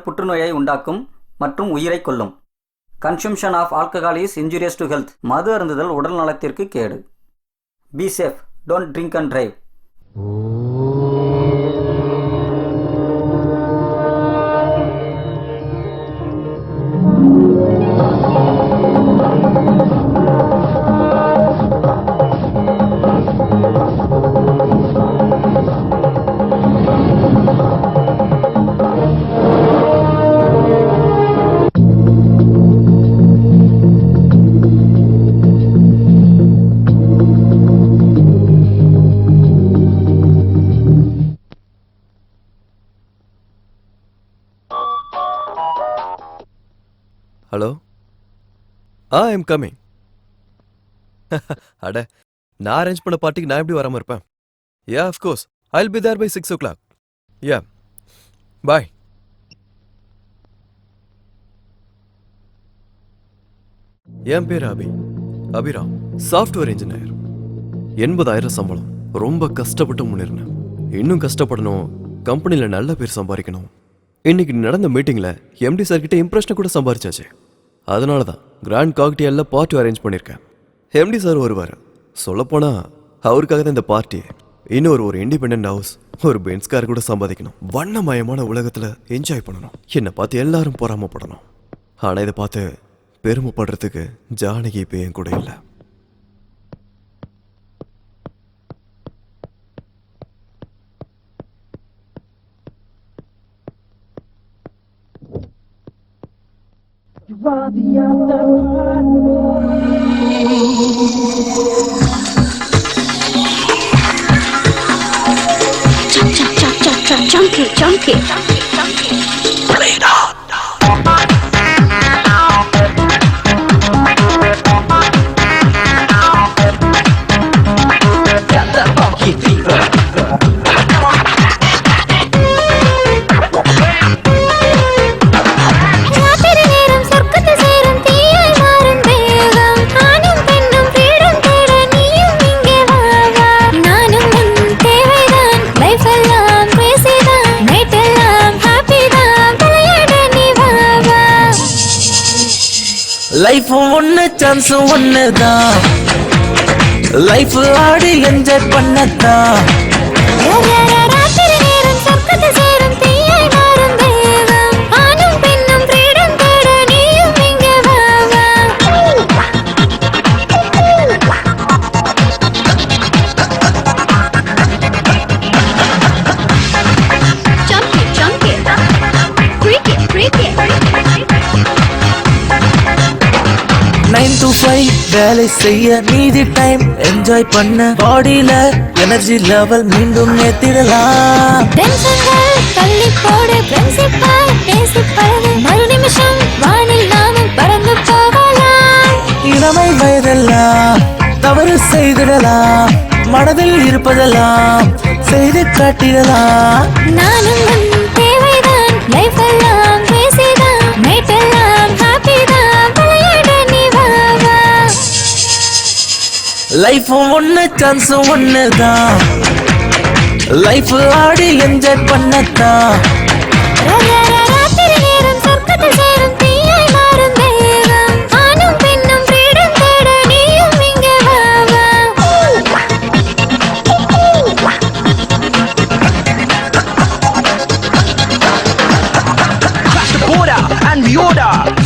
புற்றுநோயை உண்டாக்கும் மற்றும் உயிரை கொல்லும். Consumption of alcohol is injurious to health. மது அருந்துதல் உடல் நலத்திற்கு கேடு. Be safe, don't drink and drive. Hello, I am coming. அட, நான் அரேஞ்ச் பண்ண பார்ட்டிக்கு நான் எப்படி வராமல் இருப்பேன்? Yeah, of course, I will be there by 6 o'clock. Yeah, bye. என் பேர் அபிராம், சாஃப்ட்வேர் இன்ஜினியர். 80,000 சம்பளம். ரொம்ப கஷ்டப்பட்டு முன்னேறினேன். இன்னும் கஷ்டப்படணும், கம்பெனியில் நல்ல பேர் சம்பாதிக்கணும். இன்னைக்கு நடந்த மீட்டிங்கில் எம்டி சார் கிட்ட இம்ப்ரெஷனை கூட சம்பாரிச்சாச்சு. அதனால தான் கிராண்ட் காக்டெயிலில் பார்ட்டி அரேஞ்ச் பண்ணியிருக்கேன். எம்டி சார் வருவார். சொல்லப்போனால் அவருக்காக தான் இந்த பார்ட்டி. இன்னொரு இண்டிபெண்ட் ஹவுஸ், ஒரு பென்ஸ் கார் கூட சம்பாதிக்கணும். வண்ணமயமான உலகத்தில் என்ஜாய் பண்ணணும். என்னை பார்த்து எல்லாரும் பொறாமப்படணும். ஆனால் இதை பார்த்து பெருமைப்படுறதுக்கு ஜானகி இப்போ என் கூட இல்லை. Junkie. Play it on. Got that funky fever. Life ஒன்னு சான்ஸ் ஒன்னுதான், லைஃப் ஆடி என்ஜாய் பண்ணதான். வேலை செய்ய மீதி டைம் என்ஜாய் பண்ண, பாடியில எனர்ஜி லெவல் மீண்டும் ஏத்திடலாம். தள்ளி போடு, பேசி பழகு, மறு நிமிஷம் வானில் நாமும் பறந்து போகலாம். இளமை வயதெல்லாம் தவறு செய்திடலாம், மனதில் இருப்பதெல்லாம் செய்து காட்டிடலாம். நானும் தேவைதான், லைஃப் எல்லாம் பேசிதான், நைட் எல்லாம் ஹாப்பி தான், விளையாட நீ வா வா. லைஃப் ஒன்னு சான்ஸ் ஒன்னுதான், லைஃப் ஆடி என்ஜாய் பண்ணதான்.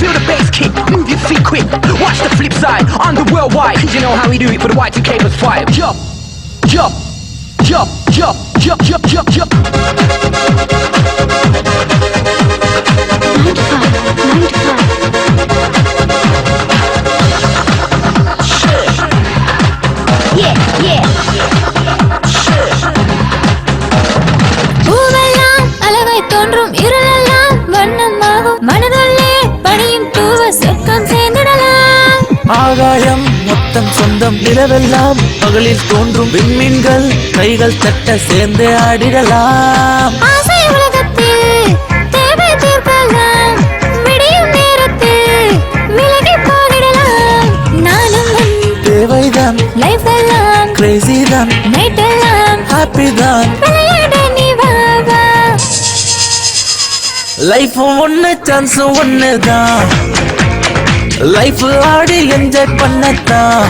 Feel the bass kick, move your feet quick. Watch the flip side on the worldwide. You know how we do it for the whites and capers fire. Jump, jump, jump, jump, jump, jump, jump, jump. 9 to 5. Shit. Yeah. Shit. பூவெல்லாம் அழகாய் தோன்றும், இருளெல்லாம் வண்ணமாகும், மனதுள்ளே பணியும் தூவ சொர்க்கம் சேர்ந்திடலாம். ஆகாயம் மொத்தம் சொந்தம், நிலவெல்லாம் பகலில் தோன்றும், விண்மீன்கள் கைகள் தட்ட சேர்ந்து ஆடிடலாம். ஆசை உலகத்தில் தேவை தீர்க்கலாம், விடியும் நேரத்தில் விலகி போகிடலாம். நானும் தேவைதான், லைஃப் எல்லாம் கிரேசி தான், நைட் எல்லாம் ஹாப்பி தான். விளையாட நீ வா வா. லைஃப் ஒண்ணு சான்ஸ் ஒண்ணுதான், லைஃப் ஆடி என்ஜாய் பண்ணத்தான்.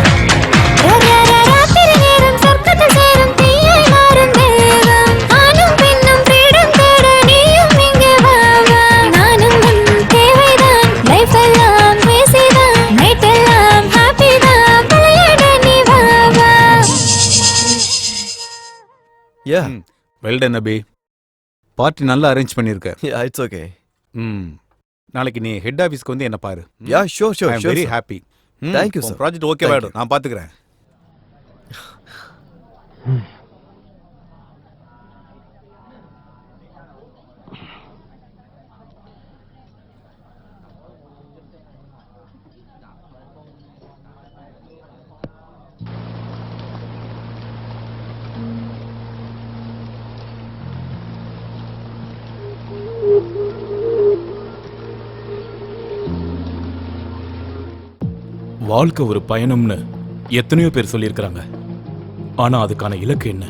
ராத்திரி நேரம் சொர்க்கத்தில் சேரும் தீயாய் மாறும் தேவம். ஆணும் பெண்ணும் freedom தேட நீயும் இங்கே வா வா. நானும் உன் தேவைதான், life எல்லாம் பேசிதான், night எல்லாம் happy தான், விளையாட நீ வா வா. Yeah well done Abhi. Party நல்லா அரேஞ்ச் பண்ணியிருக்க. Yeah it's okay. நாளைக்கு நீ ஹெட் ஆஃபீஸ்க்கு வந்து என்ன பாரு. Yeah sure I sure am sure. Very happy. Thank you, sir. Project okay Thank ஆயிடும், நான் பாத்துக்கிறேன். வாழ்க்கை ஒரு பயணம்னு எத்தனையோ பேர் சொல்லியிருக்கிறாங்க. ஆனா அதுக்கான இலக்கு என்ன?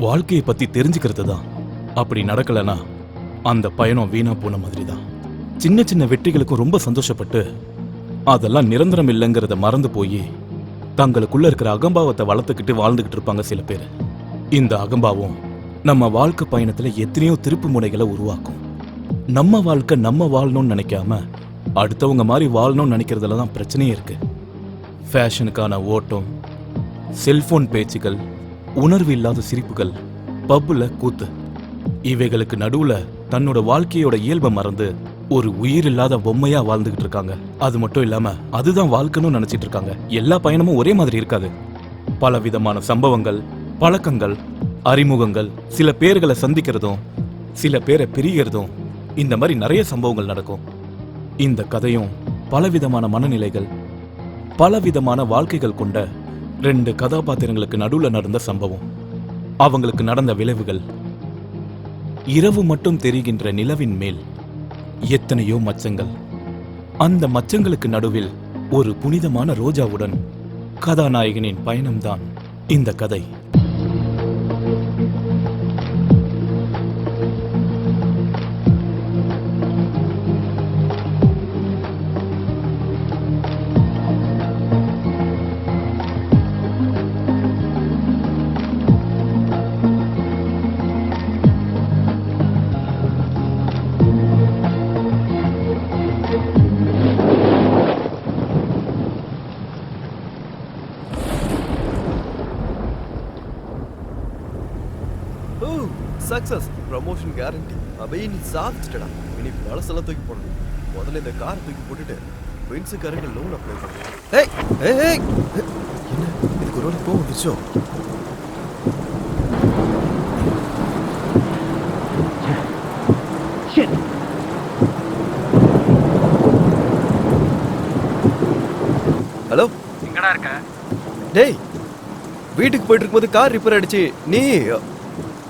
வாழ்க்கையை பத்தி தெரிஞ்சுக்கிறது தான். அப்படி நடக்கலனா அந்த பயணம் வீணா போன மாதிரி தான். சின்ன சின்ன வெற்றிகளுக்கும் ரொம்ப சந்தோஷப்பட்டு அதெல்லாம் நிரந்தரம் இல்லைங்கிறத மறந்து போய் தங்களுக்குள்ள இருக்கிற அகம்பாவத்தை வளர்த்துக்கிட்டு வாழ்ந்துகிட்டு இருப்பாங்க சில பேர். இந்த அகம்பாவம் நம்ம வாழ்க்கை பயணத்துல எத்தனையோ திருப்பு முனைகளை உருவாக்கும். நம்ம வாழ்க்கை நம்ம வாழணும்னு நினைக்காம அடுத்தவங்க மாதிரி வாழணும்னு நினைக்கிறதுல தான் பிரச்சனையே இருக்கு. ஃபேஷனுக்கான ஓட்டம், செல்போன் பேச்சுகள், உணர்வு இல்லாத சிரிப்புகள், பப்புல கூத்து, இவைகளுக்கு நடுவுல தன்னோட வாழ்க்கையோட இயல்பை மறந்து ஒரு உயிர் இல்லாத பொம்மையா வாழ்ந்துகிட்டு இருக்காங்க. அது மட்டும் இல்லாம அதுதான் வாழ்க்கைன்னு நினைச்சிட்டு இருக்காங்க. எல்லா பயணமும் ஒரே மாதிரி இருக்காது. பல விதமான சம்பவங்கள், பழக்கங்கள், அறிமுகங்கள், சில பேர்களை சந்திக்கிறதும் சில பேரை பிரிகிறதும், இந்த மாதிரி நிறைய சம்பவங்கள் நடக்கும். இந்த கதையும் பலவிதமான மனநிலைகள், பலவிதமான வாழ்க்கைகள் கொண்ட 2 கதாபாத்திரங்களுக்கு நடுவுல நடந்த சம்பவம். அவங்களுக்கு நடந்த விளைவுகள். இரவு மட்டும் தெரிகின்ற நிலவின் மேல் எத்தனையோ மச்சங்கள். அந்த மச்சங்களுக்கு நடுவில் ஒரு புனிதமான ரோஜாவுடன் கதாநாயகனின் பயணம்தான் இந்த கதை. Success, promotion guarantee. அபே நீ சாதிச்சிட்டடா. இனி பழசெல்லாம் தூக்கி போடணும். முதல்ல இந்த காரை தூக்கி போட்டுட்டு பென்ஸுக்காரங்க லோன் அப்ளை பண்ணணும். ஏய் ஏய் ஏய், என்ன இதுக்கு ஒரு கோவம் வந்துச்சோ? ஹலோ, எங்கடா இருக்க? டேய் வீட்டுக்கு போயிட்டு இருக்கும்போது கார் ரிப்பேர் ஆயிடுச்சு. நீ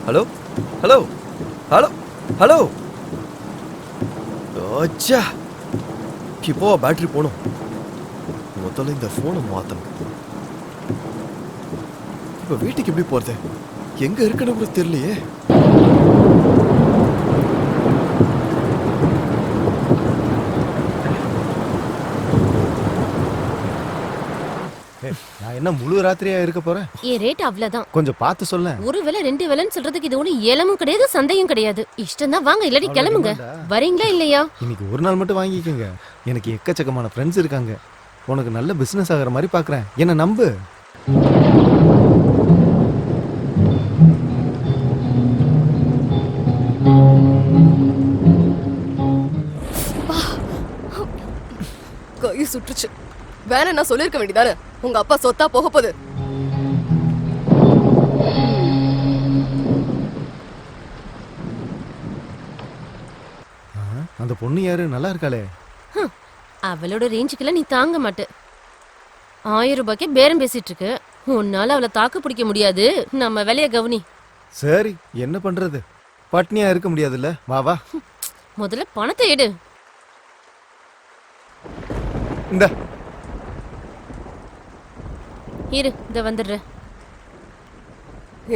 ஹலோ ஹலோ ஹலோ ஹலோ. அச்சா, இப்போ பேட்டரி போகணும். முதல்ல இந்த ஃபோனை மாற்றணும். இப்போ வீட்டுக்கு எப்படி போகிறது? எங்கே இருக்குன்னு கூட தெரியலையே. நான் என்ன முழு ராத்திரியா இருக்க போறேன்? என் ரேட் அவ்வளவுதான். கொஞ்சம் பார்த்து சொல்ல. ஒரு வேளை 2 வேளைன்னு சொல்றதுக்கு இது ஒன்றும் ஏலமும் கிடையாது, சந்தையும் கிடையாது. இஷ்டம் தான் வாங்க, இல்லாட்டி கிளம்புங்க. வரீங்களா இல்லையா? இன்னைக்கு ஒரு நாள் மட்டும் வாங்கிக்கோங்க. எனக்கு எக்கச்சக்கமான ஃப்ரெண்ட்ஸ் இருக்காங்க. உனக்கு நல்ல பிசினஸ் ஆகிற மாதிரி பாக்குறேன். என்ன நம்பு. கை சுற்றுச்சு. வேணா நான் சொல்லிருக்க வேண்டியதானே? உங்க அப்பா சொத்தா போக போகுது. அந்த பொண்ணு யாரு? நல்லா இருக்காளே. அவளோட ரேஞ்சுக்கெல்லாம் நீ தாங்க மாட்ட. 1000 ரூபாய்க்கு பேரம் பேசிட்டு இருக்கு. உன்னால அவளை தாக்கு பிடிக்க முடியாது. நம்ம வேலைய கவனி. சரி, என்ன பண்றது? பட்னியா இருக்க முடியாதுல்ல. வா வா, முதல்ல பணத்தை எடு. இந்த இரு, இத வந்துடுற.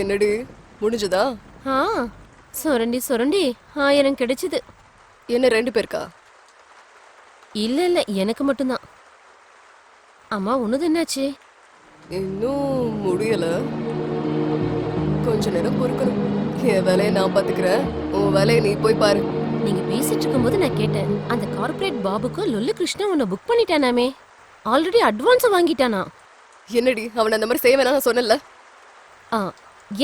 என்னடி முடிஞ்சதா? சுரண்டி சுரண்டி 1000 கிடைச்சது. என்ன 2 பேருக்கா? இல்ல எனக்கு மட்டும்தான். அம்மா உன்னது என்னாச்சு? இன்னும் முடியல. கொஞ்ச நேரம் பொறுக்கணும். என் வேலையை நான் பாத்துக்கிறேன், உன் வேலையை நீ போய் பாரு. நீங்க பேசிட்டு இருக்கும்போது நான் கேட்டேன், அந்த கார்ப்பரேட் பாபுக்கு லொல்லு கிருஷ்ணா உன்னை புக் பண்ணிட்டானாமே, ஆல்ரெடி அட்வான்ஸ் வாங்கிட்டானா? என்னடி அவன் அந்த மாதிரி செய்ய வேணாம் நான் சொன்னல.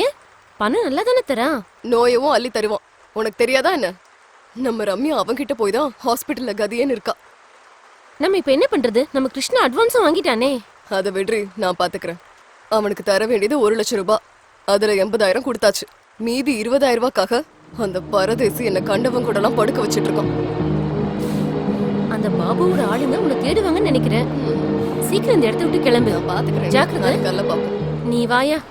ஏன் பணம் நல்லா தானே தரான்? நோயவும் அள்ளி தருவான். உனக்கு தெரியாதா என்ன? நம்ம ரம்யா அவன்கிட்ட போய் தான் ஹாஸ்பிட்டல்ல கதியேன்னு இருக்கா. நம்ம இப்ப என்ன பண்றது? நம்ம கிருஷ்ணா அட்வான்ஸும் வாங்கிட்டானே. அதை விடுறி, நான் பாத்துக்கிறேன். அவனுக்கு தர வேண்டியது 1 லட்சம் ரூபாய். அதுல 80,000 கொடுத்தாச்சு. மீதி 20,000 ரூபாய்க்காக அந்த பரதேசி என்ன கண்டவன் கூட எல்லாம் படுக்க வச்சிட்டு இருக்கான். அந்த பாபுவோட ஆளுங்க உன்னை தேடுவாங்கன்னு நினைக்கிறேன். சீக்கிரம் இந்த இடத்த விட்டு கிளம்பு. நான் பாத்துக்கிறேன். ஜாக்கிரதை. கல்ல பாப்போம். நீ வாயா.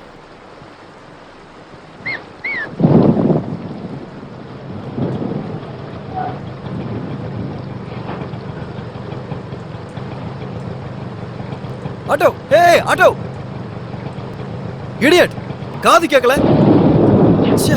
ஆட்டோ, ஏய் ஆட்டோ, இடியட், காது கேட்கல. ச்சே.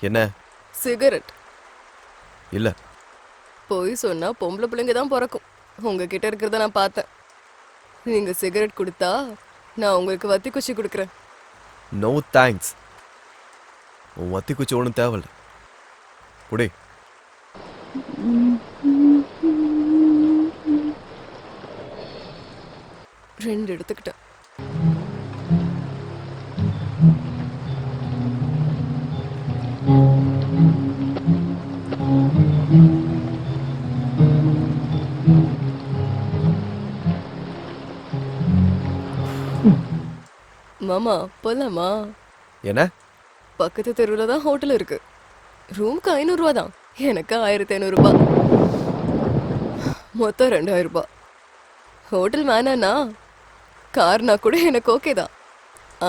என்ன? சிகரெட் இல்ல. போய் சொன்னா பொம்பளை பிள்ளைங்க தான் பிறக்கும். உங்ககிட்ட இருக்கிறத நான் பார்த்தேன். நீங்க சிகரெட் கொடுத்தா நான் உங்களுக்கு வத்தி குச்சி கொடுக்குறேன். No thanks. உன் வத்தி குச்சி ஒன்றும் தேவையில்ல. குடி. ரெண்டு எடுத்துக்கிட்டேன். மாமா போலாமா? என்ன? பக்கத்து தெருவில் தான் ஹோட்டல் இருக்கு. ரூமுக்கு 500 ரூபா தான். எனக்கு 1500 ரூபாய். மொத்தம் 2000 ரூபாய். ஹோட்டல் வேணாண்ணா, கார்னா கூட எனக்கு ஓகே தான்.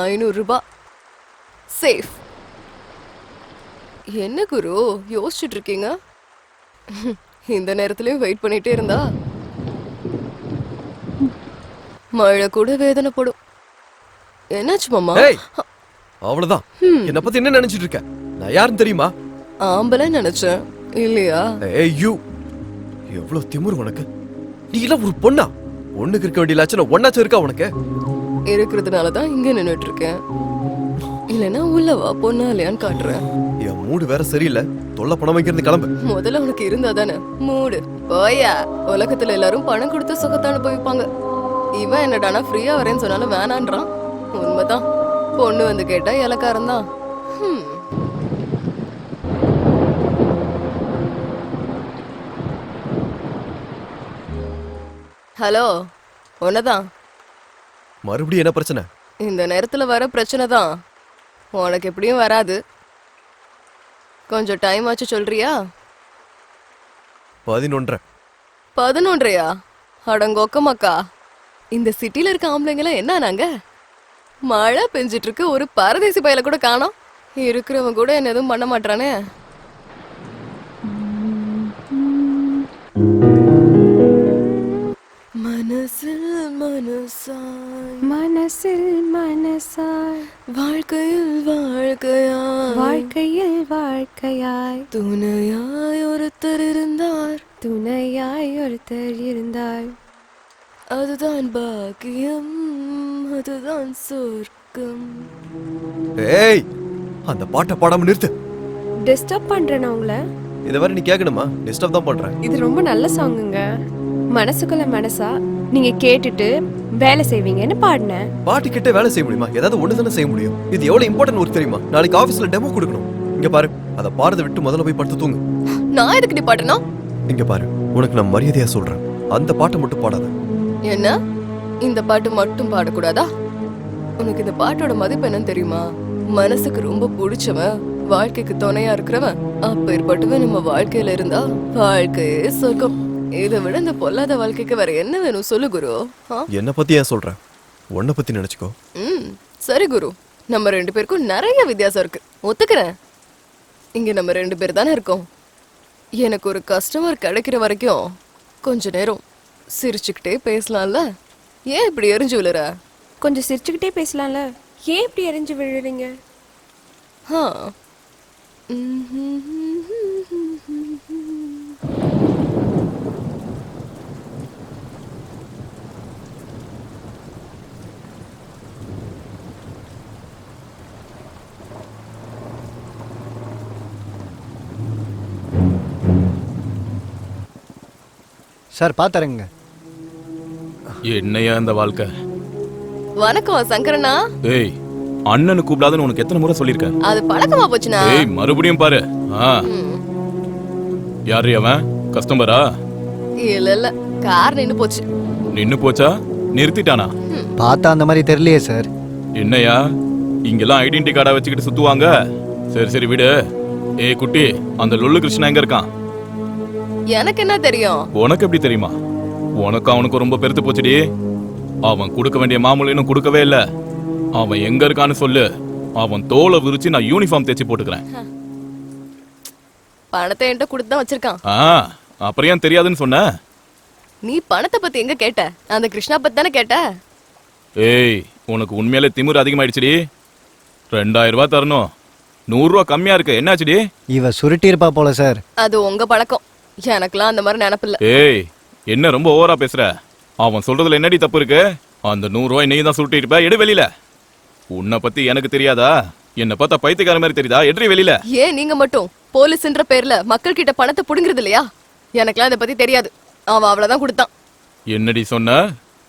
500 ரூபாய் சேஃப். என்ன குரு யோசிச்சுட்டு இருக்கீங்க? இந்த நேரத்துலயும் வெயிட் பண்ணிட்டே இருந்தா மழை கூட வேதனைப்படும். என்னாச்சு மாமா? அவ்வளவுதான். என்ன பத்தி என்ன நினைச்சிட்டு இருக்க? நான் யாருன்னு தெரியுமா? ஆம்பளை நினைச்சேன். இல்லையா? ஏய் யூ, எவ்வளவு திமிரு உனக்கு? நீ எல்லாம் ஒரு பொண்ணா? பொண்ணுக்கு இருக்க வேண்டிய லட்சணம் ஒன்னாச்சும் இருக்கா உனக்கு? இருக்கிறதுனாலதான் இங்க நின்னுட்டு இருக்கேன். இல்லைன்னா உள்ளவா பொண்ணா இல்லையான்னு காட்டுறேன். என் மூடு வேற சரியில்லை. தொல்லை பணம் வைக்கிறது கிளம்பு. முதல்ல உனக்கு இருந்தா தானே மூடு. போயா. உலகத்துல எல்லாரும் பணம் கொடுத்து சுகத்தை அனுபவிப்பாங்க. இவன் என்னடானா ஃப்ரீயா வரேன்னு சொன்னாலும் வேணான்றான். உண்மைதான். பொண்ணு வந்து கேட்டா இலக்காரம் தான். ஹலோ, உன்னதான். மறுபடியும் என்ன பிரச்சனை? இந்த நேரத்துல வர பிரச்சனை தான். உனக்கு எப்படியும் வராது. கொஞ்சம் டைம் ஆச்சு சொல்றியா? 11. 11யா? அடங்கொக்கமாக்கா. இந்த சிட்டில இருக்க ஆம்பளைங்கள என்ன நாங்க? மழை பெஞ்சிட்டு இருக்கு, ஒரு பரதேசி பயல கூட காணோம். இருக்கிறவன் கூட என்ன எதுவும் பண்ண மாட்டானே. மனசில் மனசாய், மனசில் மனசாய், வாழ்க்கையில் வாழ்க்கையாய், வாழ்க்கையில் வாழ்க்கையாய், துணையாய் ஒருத்தர் இருந்தார், துணையாய் ஒருத்தர் இருந்தார். அதுதான் பாக்கியம், அதுதான் சொர்க்கம். ஏய், அந்த பாட்டை பாடாம நிறுத்து. டிஸ்டர்ப் பண்றேன் உங்களை. இதை வரை நீ கேட்கணுமா? டிஸ்டர்ப் தான் பண்றேன். இது ரொம்ப நல்ல சாங்குங்க. மனசுக்குள்ள மனசா நீங்க கேட்டுட்டு வேலை செய்வீங்கன்னு பாடினேன். பாட்டு கிட்ட வேலை செய்ய முடியுமா? ஏதாவது ஒண்ணு தானே செய்ய முடியும். இது எவ்வளவு இம்பார்ட்டன்ட் ஒர்க் தெரியுமா? நாளைக்கு ஆபீஸ்ல டெமோ கொடுக்கணும். இங்க பாரு, அதை பாடுறதை விட்டு முதல்ல போய் படுத்து தூங்கு. நான் எதுக்கு நீ பாடணும்? இங்க பாரு, உனக்கு நான் மரியாதையா சொல்றேன், அந்த பாட்டை மட்டும் பாடாத. என்ன இந்த பாட்டு மட்டும் பாடக்கூடாதா? உனக்கு இந்த பாட்டோட மதிப்பு என்னன்னு தெரியுமா? மனசுக்கு ரொம்ப பிடிச்சவன், வாழ்க்கைக்கு துணையா இருக்கிறவன், அப்பேற்பட்டவன் நம்ம வாழ்க்கையில இருந்தா வாழ்க்கையே சொர்க்கம். இதை விட இந்த பொல்லாத வாழ்க்கைக்கு வேற என்ன வேணும் சொல்லு குரு. என்ன பத்தி ஏன் சொல்ற? உன்னை பத்தி நினைச்சுக்கோ. சரி குரு, நம்ம 2 பேருக்கும் நிறைய வித்தியாசம் இருக்கு, ஒத்துக்கிறேன். இங்க நம்ம 2 பேர் தானே இருக்கோம். எனக்கு ஒரு கஸ்டமர் கிடைக்கிற வரைக்கும் கொஞ்ச நேரம் சிரிச்சுக்கிட்டே பேசலாம்ல? ஏன் இப்படி எரிஞ்சு விழுற? கொஞ்சம் சிரிச்சுக்கிட்டே பேசலாம்ல, ஏன் இப்படி எரிஞ்சு விழுறீங்க? சார் பாத்துறேங்க. என்னையா இந்த வாழ்க்கை? வணக்கம் சங்கரண்ணா. ஏய், அண்ணனு கூப்பிடாதுன்னு உனக்கு எத்தனை முறை சொல்லிருக்கேன்? அது பழக்கமா போச்சுனா? ஏய், மறுபடியும் பாரு. யாரு அவன்? கஸ்டமரா? இல்ல இல்ல, கார் நின்னு போச்சு. நின்னு போச்சா? நிறுத்திட்டானா? பார்த்தா அந்த மாதிரி தெரியலையே சார். என்னையா இங்கெல்லாம் ஐடென்டி கார்டா வச்சுக்கிட்டு சுத்துவாங்க? சரி சரி விடு. ஏய் குட்டி, அந்த லொல்லு கிருஷ்ணா எங்க இருக்கான்? எனக்கு என்ன தெரியும்? உனக்கு எப்படி தெரியுமா? உனக்கு அவனுக்கு ரொம்ப பெருத்து போச்சுடி. அவன் கொடுக்க வேண்டிய மாமூல் இன்னும் கொடுக்கவே இல்ல. அவன் எங்க இருக்கான்னு சொல்லு, அவன் தோலை விரிச்சு நான் யூனிஃபார்ம் தேச்சு போட்டுக்கிறேன். பணத்தை என்கிட்ட கொடுத்து தான் வச்சிருக்கான். அப்புறம் ஏன் தெரியாதுன்னு சொன்ன? நீ பணத்தை பத்தி எங்க கேட்ட? அந்த கிருஷ்ணா பத்தி தானே கேட்ட. ஏய், உனக்கு உண்மையிலே திமிரு அதிகமாயிடுச்சுடி. 2000 ரூபாய் தரணும், 100 ரூபாய் கம்மியா இருக்கு, என்னாச்சுடி? இவ சுருட்டி இருப்பா போல சார். அது உங்க பழக்கம், எனக்குலாம் அந்த மாதிரி நினைப்பில்ல. ஏய், என்ன ரொம்ப ஓவரா பேசுற? அவன் சொல்றதுல என்னடி தப்பு இருக்கு? அந்த 100 ரூபாய் நீ தான் சுருட்டி இருப்ப, எடு வெளியில. உன்னை பத்தி எனக்கு தெரியாதா? என்ன பார்த்தா பைத்தியக்கார மாதிரி தெரியுதா? எட்ரி வெளியில. ஏன் நீங்க மட்டும் போலீஸ்ன்ற பேர்ல மக்கள் கிட்ட பணத்தை புடுங்கிறது இல்லையா? எனக்குலாம் இதை பத்தி தெரியாது. அவன் அவ்வளவுதான் கொடுத்தான். என்னடி சொன்ன?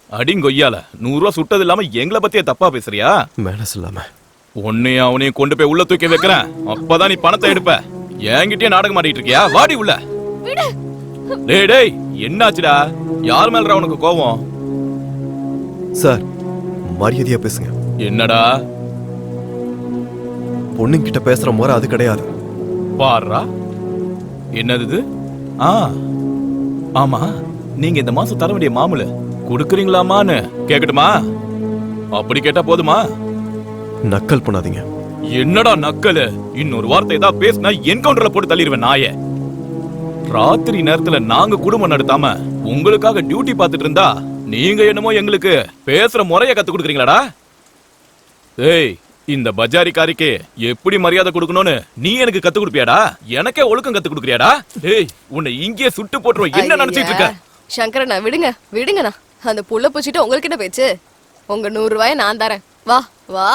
அடிங்கொய்யால 100 ரூபாய் சுட்டது இல்லாம எங்களை பத்தியே தப்பா பேசுறியா? மேனஸ் இல்லாம உன்னையும் அவனையும் கொண்டு போய் உள்ள தூக்கி வைக்கிறேன், அப்பதான் நீ பணத்தை எடுப்ப. என்கிட்டயே நாடகம் ஆடிட்டு இருக்கியா? வாடி உள்ள. டேய் டேய், என்னாச்சுடா? யார் மேலடா உனக்கு கோவம்? சார், மரியாதையா பேசுங்க. என்னடா? பொண்ணுங்கிட்ட பேசுற முறை அது கிடையாது. பாருடா, என்னது இது? ஆமா, நீங்க இந்த மாசம் தர வேண்டிய மாமூல கொடுக்குறீங்களாமான்னு கேக்கட்டுமா? அப்படி கேட்டா போதுமா? நக்கல் பண்ணாதீங்க. என்னடா நக்கல்? இன்னொரு வார்த்தை ஏதாவது பேசினா என்கவுண்டர்ல போட்டு தள்ளிடுவேன் நாயே. ராத்திரி நேரத்துல நாங்க குடும்பம் நடத்தாம உங்களுக்காக டியூட்டி பார்த்துட்டு இருந்தா நீங்க என்னமோ எங்களுக்கு பேசுற முறைய கத்து கொடுக்குறீங்களாடா? ஏய், இந்த பஜாரிக்காரிக்கு எப்படி மரியாதை கொடுக்கணும்னு நீ எனக்கு கத்து கொடுப்பியாடா? எனக்கே ஒழுக்கம் கத்து கொடுக்குறியாடா? ஏய், உன்னை இங்கேயே சுட்டு போட்டுருவோம். என்ன நினைச்சிட்டு இருக்க? சங்கரண்ணா விடுங்க விடுங்கண்ணா, அந்த புள்ள பூச்சிட்டு உங்களுக்கு என்ன பேச்சு? உங்க 100 ரூபாயை நான் தரேன், வா வா.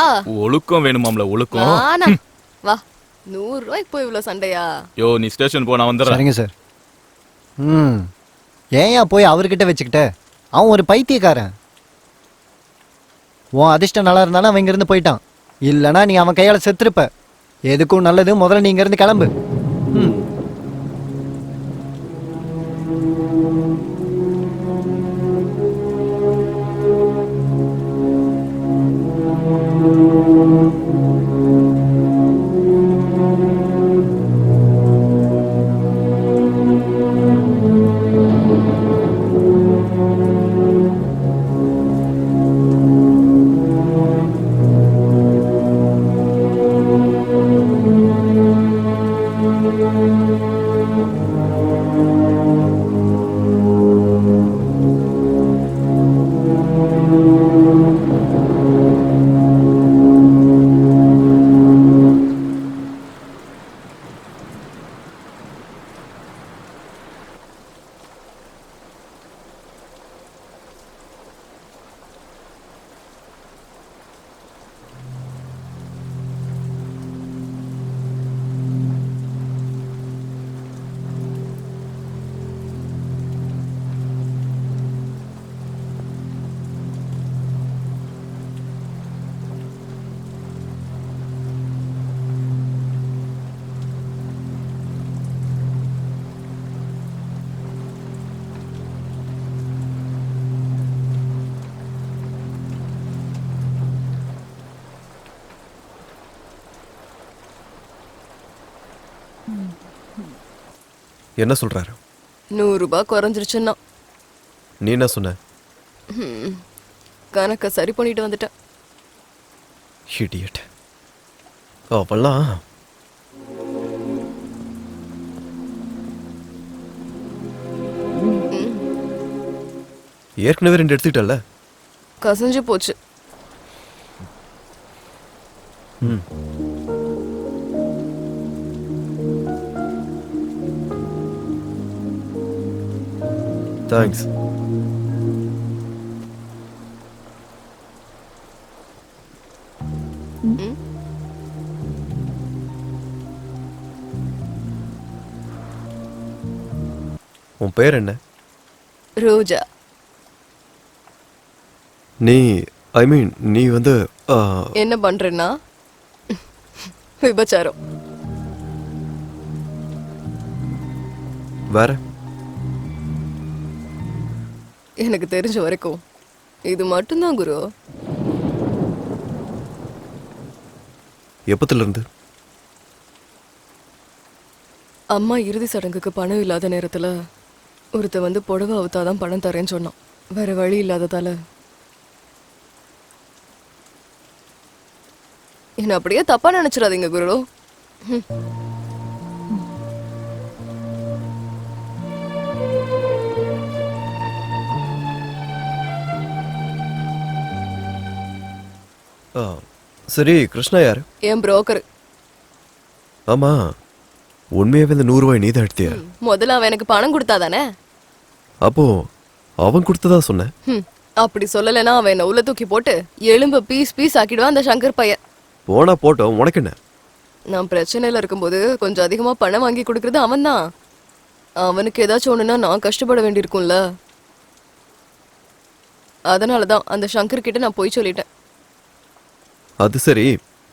ஒழுக்கம் வேணுமாம்ல? ஒழுக்கம் வா. 100 ரூபாய்க்கு போய் இவ்வளவு சண்டையா? யோ, நீ ஸ்டேஷன் போ, நான் வந்துடுறேன். சரிங்க சார். ஏன்யா போய் அவர்கிட்ட வச்சுக்கிட்ட? அவன் ஒரு பைத்தியக்காரன். உன் அதிர்ஷ்டம் நல்லா இருந்தாலும் அவன் இங்கிருந்து போயிட்டான். இல்லைனா நீ அவன் கையால் செத்துருப்ப. எதுக்கும் நல்லது, முதல்ல நீ இங்கிருந்து கிளம்பு. என்ன சொல்றாரு? 100 ரூபாய் குறைஞ்சிருச்சுன்னா. நீ என்ன சொன்ன? கணக்க சரி பண்ணிட்டு வந்துட்டேன். இடியட். அவெல்லாம் ஏற்கனவே 2 எடுத்துக்கிட்டல. கசஞ்சு போச்சு. தேங்க்ஸ். உன் பேர் என்ன? ரோஜா. நீ நீ வந்து என்ன பண்றேன்னா விபச்சாரம். வேற? எனக்கு தெரிஞ்ச வரைக்கும் இது மட்டும்தான் குரு. எப்பத்துல இருந்து? அம்மா இறுதி சடங்குக்கு பணம் இல்லாத நேரத்துல ஒருத்த வந்து புடவை அவுத்தாதான் பணம் தரேன்னு சொன்னான். வேற வழி இல்லாததால என்ன அப்படியே தப்பா நினைச்சிடாதீங்க குரு. சரி, கிருஷ்ணா யாரு? என் புரோக்கர். ஆமா, உண்மையாவே இந்த 100 ரூபாய் நீ தான் எடுத்தியா? முதல்ல அவன் எனக்கு பணம் கொடுத்தாதானே. அப்போ அவன் கொடுத்ததா சொன்ன. அப்படி சொல்லலைன்னா அவன் என்ன உள்ள தூக்கி போட்டு எலும்ப பீஸ் ஆக்கிடுவான் அந்த சங்கர் பையன். போனா போட்டோம், உனக்கு என்ன? நான் பிரச்சனையில இருக்கும்போது கொஞ்சம் அதிகமா பணம் வாங்கி கொடுக்கறது அவன் தான். அவனுக்கு ஏதாச்சும் ஒண்ணுன்னா நான் கஷ்டப்பட வேண்டியிருக்கும்ல. அதனாலதான் அந்த சங்கர் கிட்ட நான் போய் சொல்லிட்டேன். அது சரி,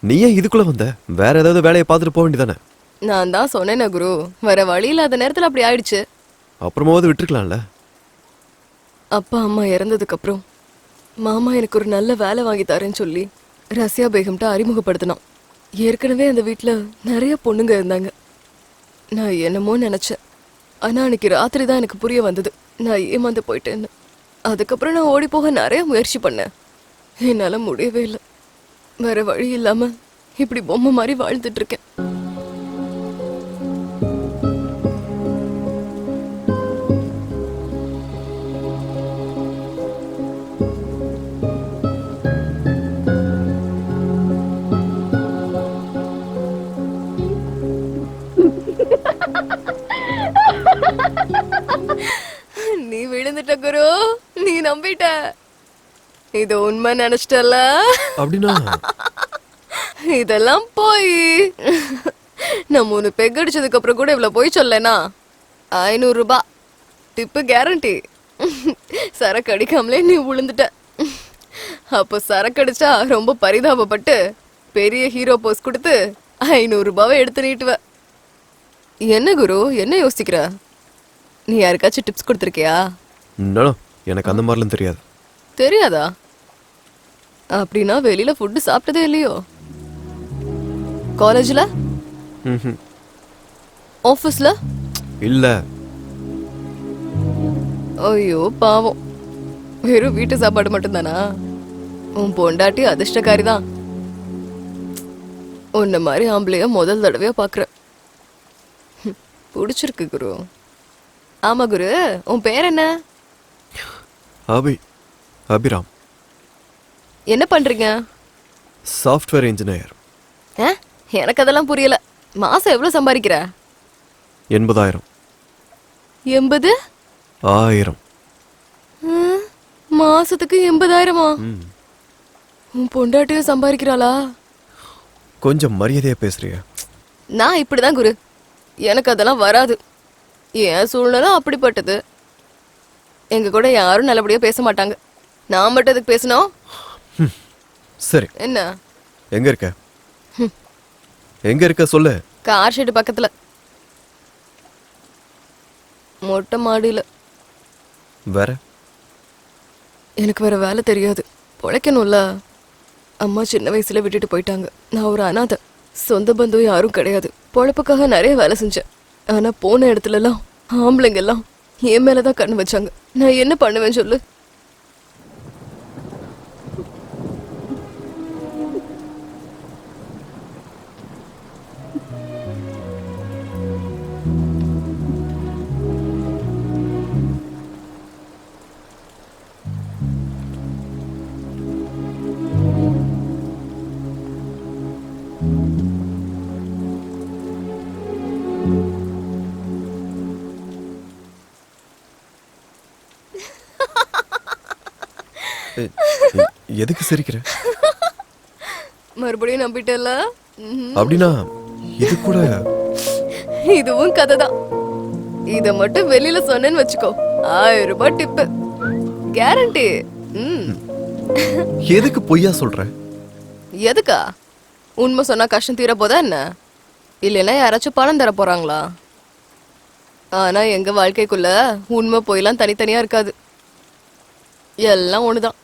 நீ ஏன் இதுக்குள்ள வந்த? வேற ஏதாவது வேலையை பார்த்துட்டு போக வேண்டியதானே? நான் தான் சொன்னேனே குரு, வேற வழி இல்லாத நேரத்துல அப்படி ஆயிடுச்சு. அப்புறமாவது விட்டுருக்கலாம்ல. அப்பா அம்மா இறந்ததுக்கு அப்புறம் மாமா எனக்கு ஒரு நல்ல வேலை வாங்கி தரேன்னு சொல்லி ரஷ்யா பேகம்ட்ட அறிமுகப்படுத்தினான். ஏற்கனவே அந்த வீட்டுல நிறைய பொண்ணுங்க இருந்தாங்க. நான் என்னமோ நினைச்சேன். ஆனா அன்னைக்கு ராத்திரி தான் எனக்கு புரிய வந்தது நான் ஏமாந்து போயிட்டேன்னு. அதுக்கப்புறம் நான் ஓடி போக நிறைய முயற்சி பண்ணேன். என்னால முடியவே இல்லை. வேற வழி இல்லாம இப்படி பொம்மை மாதிரி வாழ்ந்துட்டு இருக்கேன். நீ விழுந்துட்ட குரு, நீ நம்பிட்ட. இது உண்மை நினைச்சிட்டல. அப்படின்னா இதெல்லாம் போய் நான் 3 பெக் அடிச்சதுக்கு அப்புறம் கூட இவ்வளவு போய் சொல்லனா 500 ரூபாய் டிப்பு கேரண்டி. சரக்கு அடிக்காமலே நீ விழுந்துட்ட. அப்போ சரக்கு அடிச்சா ரொம்ப பரிதாபப்பட்டு பெரிய ஹீரோ போஸ் கொடுத்து 500 ரூபாவை எடுத்து நீட்டுவ. என்ன குரு, என்ன யோசிக்கிற? நீ யாருக்காச்சும் டிப்ஸ் கொடுத்துருக்கியா? எனக்கு அந்த மாதிரிலாம் தெரியாது. தெரியாதா? அப்படின்னா வெளியில ஃபுட்டு சாப்பிட்டதே இல்லையோ? காலேஜ்ல? ஆபீஸ்ல? இல்ல. ஐயோ பாவம், வெறும் வீட்டு சாப்பாடு மட்டும்தானா? உன் பொண்டாட்டி அதிர்ஷ்டக்காரி தான். உன்ன மாதிரி ஆம்பளைய முதல் தடவையா பாக்குற. பிடிச்சிருக்கு குரு. ஆமா குரு, உன் பேர் என்ன? அபிராம். என்ன பண்றீங்க? Software engineer. எனக்கு அதெல்லாம் புரியல. மாசம் எவ்வளவு சம்பாதிக்கிற? 80,000. 80,000? மாசத்துக்கு 80,000-ஆ? உன் பொண்டாட்டியும் சம்பாதிக்கிறாளா? கொஞ்சம் மரியாதையா பேசுறியா? நான் இப்படிதான் குரு, எனக்கு அதெல்லாம் வராது. என் சூழ்நிலை அப்படிப்பட்டது. எங்க கூட யாரும் நல்லபடியா பேச மாட்டாங்க. நான் மட்டும் அதுக்கு பேசணும். சரி, என்ன? எங்க இருக்க? எங்க இருக்க சொல்லு. கார் ஷெட் பக்கத்துல, மொட்டை மாடியில. வேற? எனக்கு வேற வேலை தெரியாது, பொழைக்கணும்ல. அம்மா சின்ன வயசுல விட்டுட்டு போயிட்டாங்க. நான் ஒரு அனாதை. சொந்த பந்தம் யாரும் கிடையாது. பொழப்புக்காக நிறைய வேலை செஞ்சேன். ஆனா போன இடத்துலலாம் ஆம்பளைங்க எல்லாம் என் மேலதான் கண்ணு வச்சாங்க. நான் என்ன பண்ணுவேன் சொல்லு? எதுக்கு சிரிக்கிற? மறுபடியும் நம்பிட்டல? அப்படின்னா இது கூட இதுவும் கதைதான். இத மட்டும் வெளியில சொன்னேன்னு வச்சுக்கோ, 1000 ரூபாய் டிப்பு கேரண்டி. எதுக்கு பொய்யா சொல்ற? எதுக்கா? உண்மை சொன்னா கஷ்டம் தீர போதா என்ன? இல்லைன்னா யாராச்சும் பணம் தர போறாங்களா? ஆனா எங்க வாழ்க்கைக்குள்ள உண்மை பொய்லாம் தனித்தனியா இருக்காது, எல்லாம் ஒண்ணுதான்.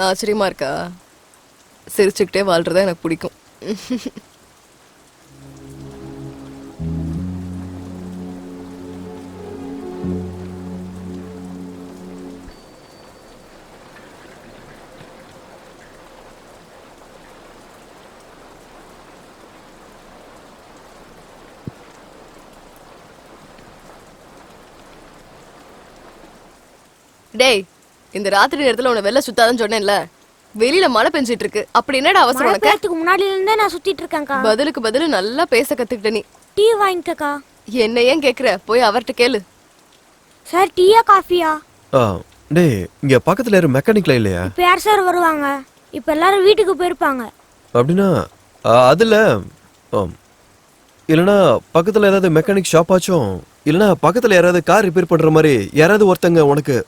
ஆச்சரியமா இருக்கா? சிரிச்சுக்கிட்டே வாழ்றதா எனக்கு பிடிக்கும். டேய், இந்த ராத்திரி நேரத்துல உன்னை வெளில சுத்தாதன்னு சொன்னேன்ல, வெளியில மழை பெஞ்சிட்டு இருக்கு. அப்படி என்னடா அவசரம் உனக்கு? நேரத்துக்கு முன்னாடில இருந்தே நான் சுத்திட்டு இருக்கேன்க்கா. பதிலுக்கு பதில் நல்லா பேச கத்துக்கிட்ட நீ. டீ வாங்கிக்கக்கா. என்ன ஏன் கேக்குற? போய் அவர்கிட்ட கேளு. சார் டீயா காஃபியா? டேய், இங்க பக்கத்துல யாரும் மெக்கானிக்ல இல்லையா? இப்ப யார் சார் வருவாங்க? இப்ப எல்லாரும் வீட்டுக்கு போயிருப்பாங்க. அப்படின்னா அதுல இல்லனா பக்கத்துல ஏதாவது மெக்கானிக் ஷாப் ஆச்சும், இல்லனா பக்கத்துல யாராவது கார் ரிப்பேர் பண்ற மாதிரி யாராவது ஒருத்தங்க உனக்கு.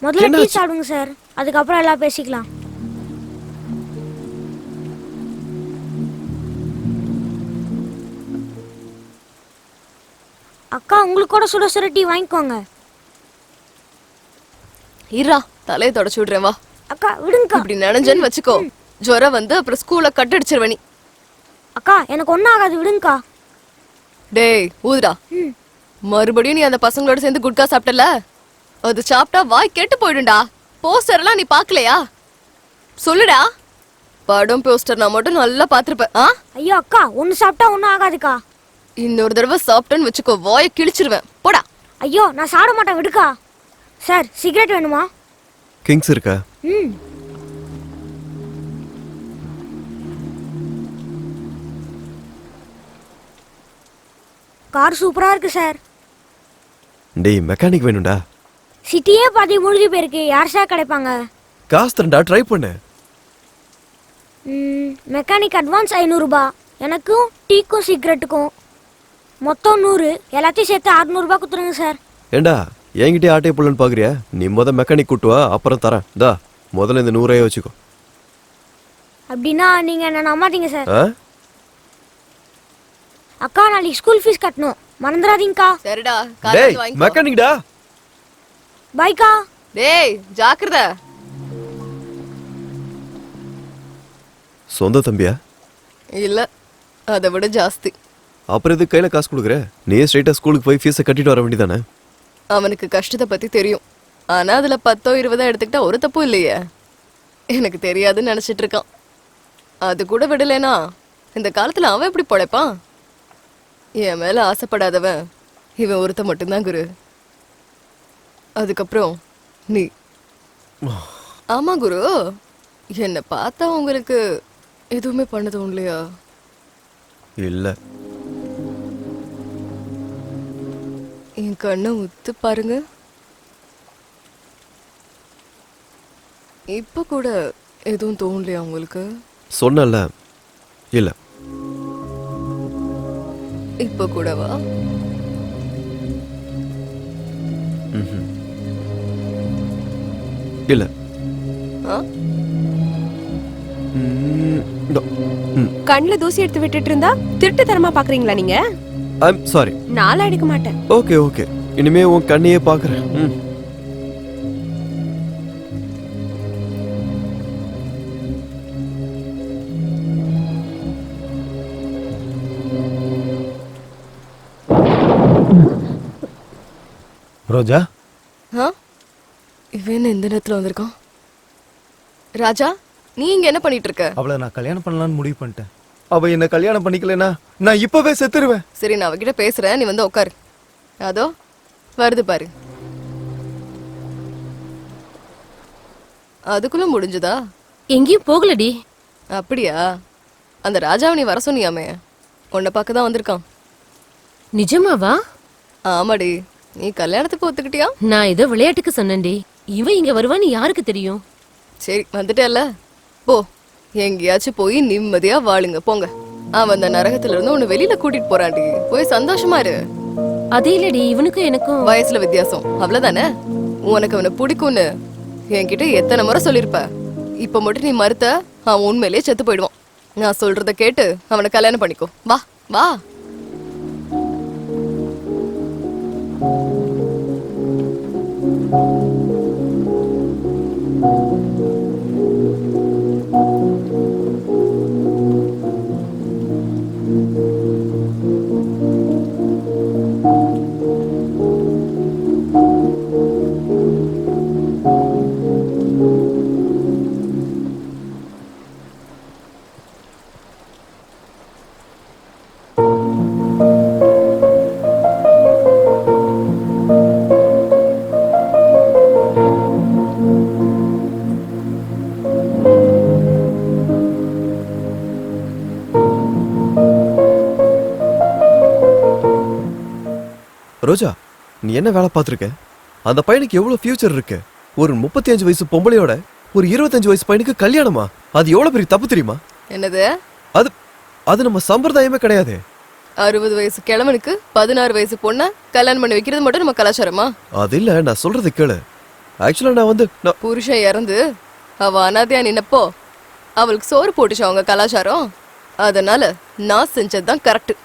முதல்ல டீ சாப்பிடுங்க சார், அதுக்கப்புறம் எல்லாம் பேசிக்கலாம். அக்கா, உங்களுக்கு கூட சுட சுட டீ வாங்கிக்கோங்க. இருடா, தலையை தொடச்சு விடுறேன் வா. அக்கா விடுங்கக்கா. இப்படி நனைஞ்சன்னு வச்சுக்கோ, ஜுரம் வந்து அப்புறம் ஸ்கூல்ல கட் அடிச்சிருவ நீ. அக்கா எனக்கு ஒன்னும் ஆகாது, விடுங்கக்கா. டேய் ஊதுடா. மறுபடியும் நீ அந்த பசங்களோட சேர்ந்து குட்கா சாப்பிட்டல, அது சாப்பிட்டா வாய் கெட்டு போயிடும்டா. போஸ்டர் எல்லாம் நீ பாக்கலையா? சொல்லுடா. படம் போஸ்டர் நான் மட்டும் நல்லா பாத்துருப்பேன். ஐயோ அக்கா, ஒன்னு சாப்பிட்டா ஒன்னும் ஆகாதுக்கா. இன்னொரு தடவை சாப்பிட்டேன்னு வச்சுக்கோ, வாயை கிழிச்சிருவேன். போடா. ஐயோ நான் சாப்பிட மாட்டேன், விடுக்கா. சார் சிகரெட் வேணுமா? கிங்ஸ் இருக்கா? கார் சூப்பரா இருக்கு சார். டேய், மெக்கானிக் வேணும்டா. சிட்டியே பாதி மூழ்கி போயிருக்கு, யார் சார் கிடைப்பாங்க? காசு தரேன்டா, ட்ரை பண்ணு. மெக்கானிக் அட்வான்ஸ் 500 ரூபாய், எனக்கும் டீக்கும் சிகரெட்டுக்கும் மொத்தம் 100, எல்லாத்தையும் சேர்த்து 600 ரூபாய் கொடுத்துருங்க சார். ஏண்டா, என்கிட்டே ஆட்டே புள்ளன்னு பாக்குறியா? நீ மெக்கானிக் கூட்டு வா, அப்புறம் தரேன். தா முதல்ல இந்த 100 வச்சுக்கோ. அப்படின்னா நீங்க என்ன நம்பாதீங்க சார். அக்கா, நாளைக்கு ஸ்கூல் ஃபீஸ் கட்டணும், மறந்துடாதீங்கக்கா. சரிடா, டேய் மெக்கானிக்டா. பைக்கா. டேய் ஜாக்கிரதை. சொந்த தம்பியா? இல்ல, அதை விட ஜாஸ்தி. அப்புறம் எதுக்கு கையில காசு கொடுக்குற? நீ ஸ்ட்ரைட்டா ஸ்கூலுக்கு போய் ஃபீஸை கட்டிட்டு வர வேண்டியதானே? அவனுக்கு கஷ்டத்தை பத்தி தெரியும், ஆனா அதுல 10 20 எடுத்துக்கிட்டா ஒரு தப்பும் இல்லையே. எனக்கு தெரியாதுன்னு நினைச்சிட்டு இருக்கான். அது கூட விடலைனா இந்த காலத்துல அவன் எப்படி பொழைப்பான்? என் மேல ஆசைப்படாதவன் இவன் ஒருத்த மட்டும்தான் குரு. அதுக்கப்புறம் நீ. ஆமா குரு, என்ன பார்த்தா உங்களுக்கு எதுவுமே பண்ணதும் இல்லையா? இல்ல. என் கண்ணை உத்து பாருங்க, இப்ப கூட எதுவும் தோணலையா உங்களுக்கு? சொன்னல, இல்ல. இப்ப கூடவா? இல்ல. கண்ணுல தூசி எடுத்து விட்டுட்டு இருந்தா திருட்டு தரமா பாக்குறீங்களா நீங்க? I'm sorry. நாளா எடுக்க மாட்டேன். ஓகே ஓகே, இனிமே உன் கண்ணையே பாக்குறேன். ரோஜா ஆ இவன் எந்த நேரத்துல வந்திருக்கான்? ராஜா, நீ இங்க என்ன பண்ணிட்டு இருக்க? அவளை நான் கல்யாணம் பண்ணலான்னு முடிவு பண்ணிட்டேன். அவ என்ன கல்யாணம் பண்ணிக்கலனா நான் இப்பவே செத்துருவேன். சரி, நான் அவகிட்ட பேசுறேன், நீ வந்து உட்காரு. அதோ வருது பாரு. அதுக்குள்ள முடிஞ்சுதா? எங்கேயும் போகலடி. அப்படியா? அந்த ராஜாவை நீ வர சொன்னியாமே, உன்னை பார்க்க தான் வந்திருக்கான். நிஜமாவா? ஆமாடி. நீ கல்யாணத்துக்கு ஒத்துக்கிட்டியா? நான் ஏதோ விளையாட்டுக்கு சொன்னேன்டி. இவன் இங்க வருவான்னு யாருக்கு தெரியும்? சரி, வந்துட்டேல்ல, போ. எங்கேயாச்சும் போய் நிம்மதியா வாழுங்க, போங்க. அவன் அந்த நரகத்துல இருந்து உன்னை வெளியில கூட்டிட்டு போறான்டி. போய் சந்தோஷமா இரு. அதே இல்லடி, இவனுக்கும் எனக்கும் வயசுல வித்தியாசம், அவ்வளவுதானே. உனக்கு அவனை பிடிக்கும்னு என்கிட்ட எத்தனை முறை சொல்லிருப்ப. இப்ப மட்டும் நீ மறுத்த, அவன் உண்மையிலேயே செத்து போயிடுவான். நான் சொல்றத கேட்டு அவனை கல்யாணம் பண்ணிக்கோ. வா வா. ரோஜா, நீ என்ன வேலை பார்த்துருக்க? அந்த பையனுக்கு எவ்வளவு ஃபியூச்சர் இருக்கு. ஒரு 35 வயசு பொம்பளையோட ஒரு 25 வயசு பையனுக்கு கல்யாணமா? அது எவ்வளவு பெரிய தப்பு தெரியுமா? என்னது? அது அது நம்ம சம்பிரதாயமே கிடையாது. 60 வயசு கிழவனுக்கு 16 வயசு பொண்ண கல்யாணம் பண்ணி வைக்கிறது மட்டும் நம்ம கலாச்சாரமா? அது இல்ல, நான் சொல்றது கேளு. ஆக்சுவலா நான் புருஷன் இறந்து அவ அனாதையா நின்னப்போ அவளுக்கு சோறு போட்டுச்சு அவங்க கலாச்சாரம். அதனால நான் செஞ்சதுதான் கரெக்ட்.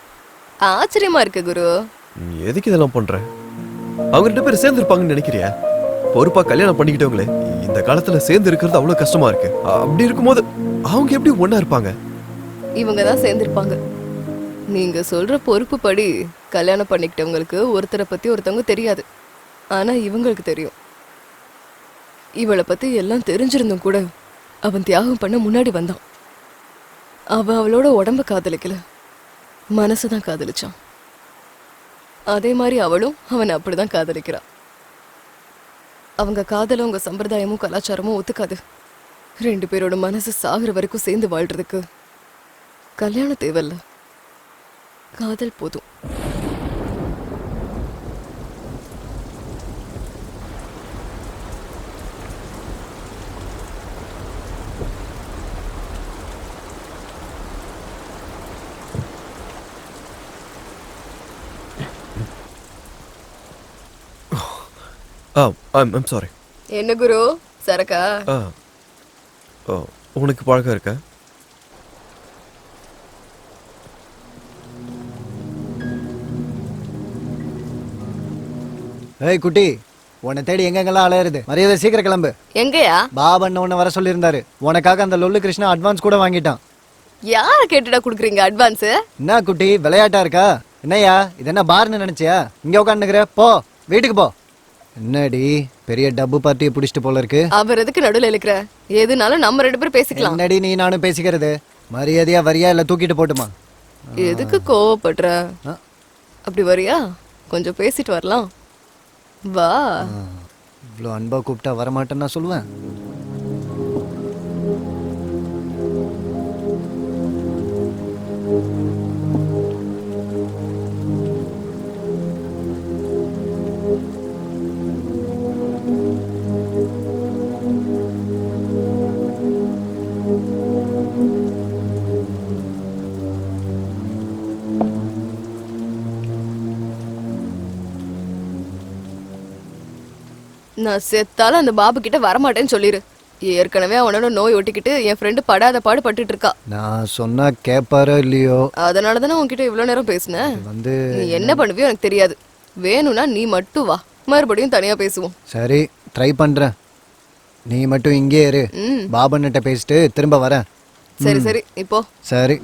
ஆச்சரியமா இருக்கு குரு. நீ எதுக்கு இதெல்லாம் பண்ற? அவங்க 2 பேரும் சேர்ந்து இருப்பாங்கன்னு நினைக்கிறியா? பொறுப்பா கல்யாணம் பண்ணிக்கிட்டவங்களே இந்த காலத்துல சேர்ந்து இருக்கிறது அவ்வளவு கஷ்டமா இருக்கு. அப்படி இருக்கும்போது அவங்க எப்படி ஒண்ணா இருப்பாங்க? இவங்க தான் சேர்ந்திருப்பாங்க. நீங்க சொல்ற பொறுப்பு படி கல்யாணம் பண்ணிக்கிட்டவங்களுக்கு ஒருத்தரை பத்தி ஒருத்தவங்க தெரியாது. ஆனா இவங்களுக்கு தெரியும். இவளை பத்தி எல்லாம் தெரிஞ்சிருந்தும் கூட அவன் தியாகம் பண்ண முன்னாடி வந்தான். அவளோட உடம்ப காதலிக்கல, மனசுதான் காதலிச்சான். அதே மாதிரி அவளும் அவனை அப்படிதான் காதலிக்கிறா. அவங்க காதல உங்க சம்பிரதாயமும் கலாச்சாரமும் ஒத்துக்காது. 2 பேரோட மனசு சாகுற வரைக்கும் சேர்ந்து வாழ்றதுக்கு கல்யாணம் தேவையில்ல, காதல் போதும். I'm sorry. என்ன குரு, சரக்கா? உனக்கு பழக்கம் இருக்கா? ஏய் குட்டி, உன்னை தேடி எங்கெங்கெல்லாம் அலையிறது. மரியாதை சீக்கிரம் கிளம்பு. எங்கயா? பாபன் உன்னை வர சொல்லியிருந்தாரு. உனக்காக அந்த லொல்லு கிருஷ்ணா அட்வான்ஸ் கூட வாங்கிட்டான். யார கேட்டுடா குடுக்குறீங்க அட்வான்ஸ்? என்ன குட்டி, விளையாட்டா இருக்கா? என்னையா இது என்ன பார்னு நினைச்சியா? இங்க உட்காந்துக்கிற, போ வீட்டுக்கு போ. என்னடி பெரிய டப்பு பார்ட்டியை பிடிச்சிட்டு போல இருக்கு. அவர் எதுக்கு நடுவில் இருக்கிற? எதுனாலும் நம்ம 2 பேரும் பேசிக்கலாம். என்னடி நீ நானும் பேசிக்கிறது? மரியாதையா வரியா இல்ல தூக்கிட்டு போட்டுமா? எதுக்கு கோவப்படுற? அப்படி வரியா? கொஞ்சம் பேசிட்டு வரலாம், வா. இவ்வளோ அன்பா கூப்பிட்டா வரமாட்டேன்னு நான் சொல்லுவேன். நான் செத்தாலும் அந்த பாபு கிட்ட வரமாட்டேன்னு சொல்லிரு. ஏற்கனவே அவனோட நோய் ஒட்டிக்கிட்டு என் ஃப்ரெண்டு படாத பாடு பட்டுட்டு இருக்கா. நான் சொன்னா கேட்பாரோ இல்லையோ, அதனால தானே உன்கிட்ட இவ்வளவு நேரம் பேசினேன். நீ என்ன பண்ணுவியோ எனக்கு தெரியாது. வேணும்னா நீ மட்டும் வா, மறுபடியும் தனியா பேசுவோம். சரி ட்ரை பண்றேன். நீ மட்டும் இங்கே இரு, பாபன்கிட்ட பேசிட்டு திரும்ப வரேன். சரி சரி, இப்போ சரி.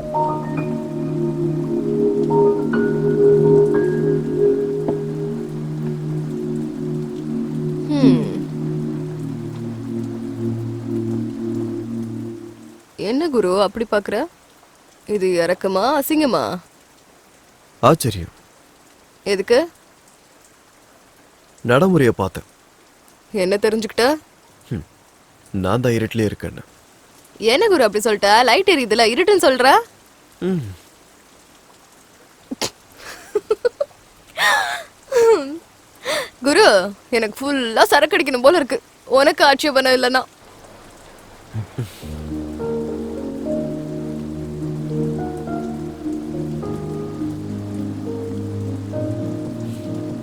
என்ன குரு அப்படி பாக்குற? இது இறக்கமா அசிங்கமா? ஆச்சரியம். எதுக்கு? நடைமுறையை பார்த்தேன். என்ன தெரிஞ்சுக்கிட்ட? நான் தான் இருட்டிலே இருக்கேன்னு. என்ன குரு அப்படி சொல்லிட்ட? லைட் எரியுதுல, இருட்டுன்னு சொல்ற? குரு, எனக்கு ஃபுல்லா சரக்கு அடிக்கணும் போல இருக்கு. உனக்கு ஆட்சேபணம் இல்லைன்னா.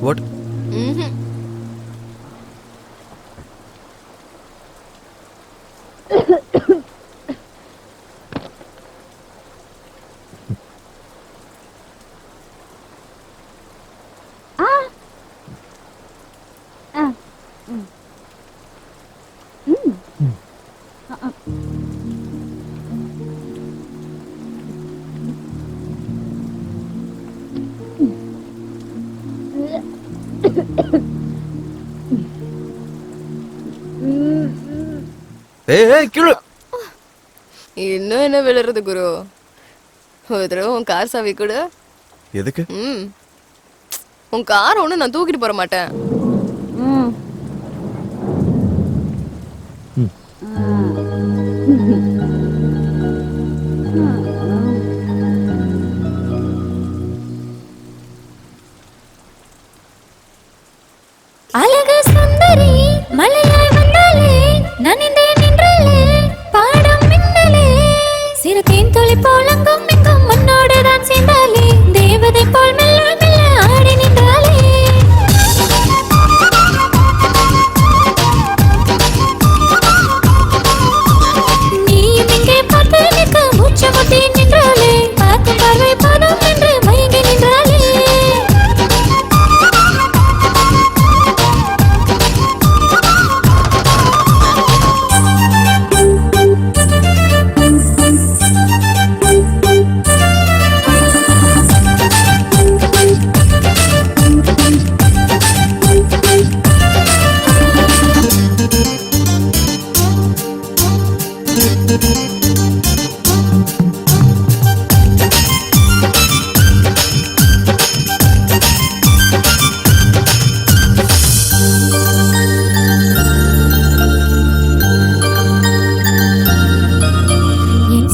வாட்? இன்னும் என்ன விழுறது குரு? ஒரு தடவை உன் கார் சாவி கூட. எதுக்கு? உன் கார் ஒண்ணு நான் தூக்கிட்டு போற மாட்டேன். அழகு சுந்தரி மலையாய் வந்தாலே நனிந்தே நின்றாலே பாடம் மின்னலே சிறு தேன் துளி போலங்கும் இங்கும் முன்னோடு தான் சேர்ந்தாலே தேவதை போல் மெல்ல மெல்ல ஆடி நின்றாலே நீயும் இங்கே பார்த்து நிற்க மூச்சு முட்டி நின்றாலே பார்க்கும் பார்வை போதும் என்று மயங்கி நின்றாலே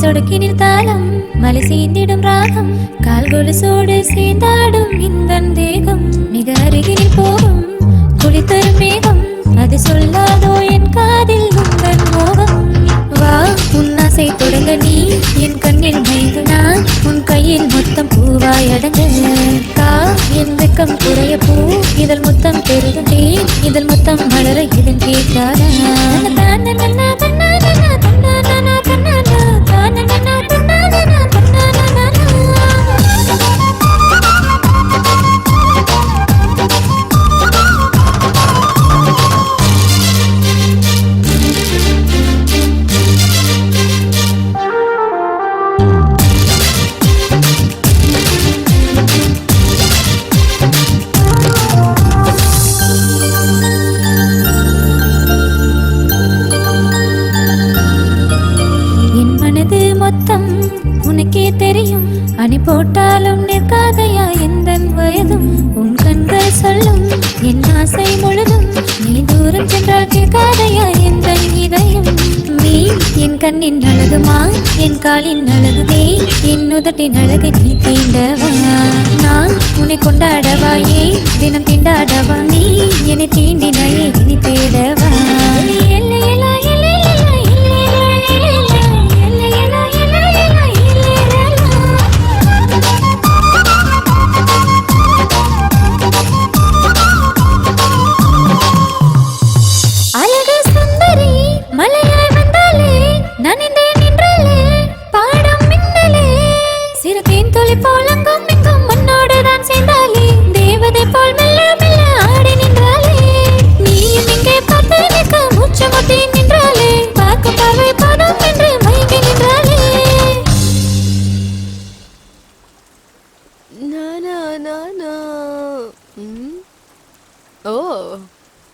சொடுக்கினில் தாளம் மலை சேர்ந்திடும் ராகம் கால் கொலுசோடு சேர்ந்தாடும் இந்த தேகம் மிக அருகினில் போகும் குளித்தரும் மேகம் அது சொல்லாதோ என் காதில் உங்கள் மோகம் வா உன்னாசை தொடங்க நீ என் கண்ணில் மயங்கு நான் உன் கையில் மொத்தம் பூவாய் அடங்க கா என் வெக்கம் குறைய பூ இதழ் முத்தம் பெருகே இதழ் முத்தம் மலர இதன் கேட்காத உனக்கே தெரியும் அணி போட்டாலும் நிற்காதையா எந்த வயதும் உன் கண்கள் சொல்லும் என் ஆசை முழுதும் நீ தூரம் சென்றால் கேட்காதையா எந்த இதயம் நீ என் கண்ணின் அழகுமா என் காலின் அழகுதே என் உதட்டின் அழகு நீ தீண்டவா நான் உன்னை கொண்டாடவாயே தினம் தீண்டாடவா நீ என்னை தீண்டினாயே இனி தேடவா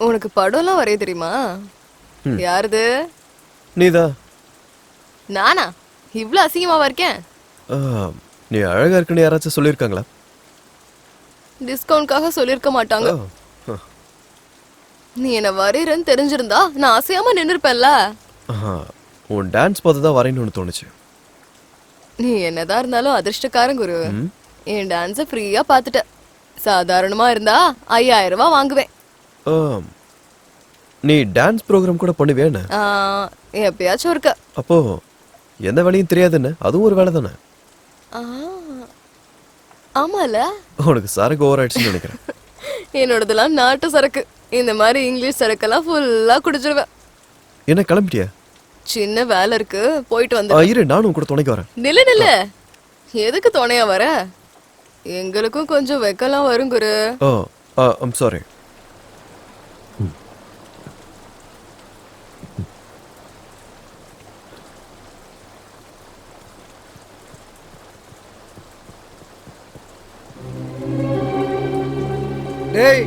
உனக்கு படம்லாம் வரைய தெரியுமா? யாருது? நீதா. நானா இவ்ளோ அசிங்கமாவா இருக்கேன்? ஆ, நீ அழகா இருக்குன்னு யாராச்சும் சொல்லியிருக்காங்களா? டிஸ்கவுண்ட்காக சொல்லிருக்க மாட்டாங்க. ஆ, நீ என்ன வரையறன்னு தெரிஞ்சிருந்தா நான் அசையாம நின்னுருப்பேன்ல. ஆ, உன் டான்ஸ் பார்த்து தான் வரையணும்னு தோணுச்சு. நீ என்னதான் இருந்தாலும் அதிர்ஷ்டக்காரன் குரு. என் டான்ஸ ஃப்ரீயா பாத்துட்ட. சாதாரணமா இருந்தா 5000 ரூபாய் வாங்குவேன். ஆ, நீ டான்ஸ் ப்ரோக்ராம் கூட பண்ணுவேன்னு? எப்பயாச்சும் இருக்க. அப்போ எந்த வேலையும் தெரியாதுன்னு அதுவும் ஒரு வேலை தானே? ஆமால. உனக்கு சரக்கு ஓவர் ஆயிடுச்சுன்னு நினைக்கிறேன். என்னோடதெல்லாம் நாட்டு சரக்கு. இந்த மாதிரி இங்கிலீஷ் சரக்கெல்லாம் ஃபுல்லா குடிச்சிருவேன். என்ன கிளம்பிட்டியா? சின்ன வேலை இருக்கு, போயிட்டு வந்து. இரு, நானும் கூட துணைக்கு வரேன். நில்லு. எதுக்கு துணையா வர? எங்களுக்கும் கொஞ்சம் வெக்கலாம் வரும் குரு. ஓ, ஐம் சாரி. டேய்,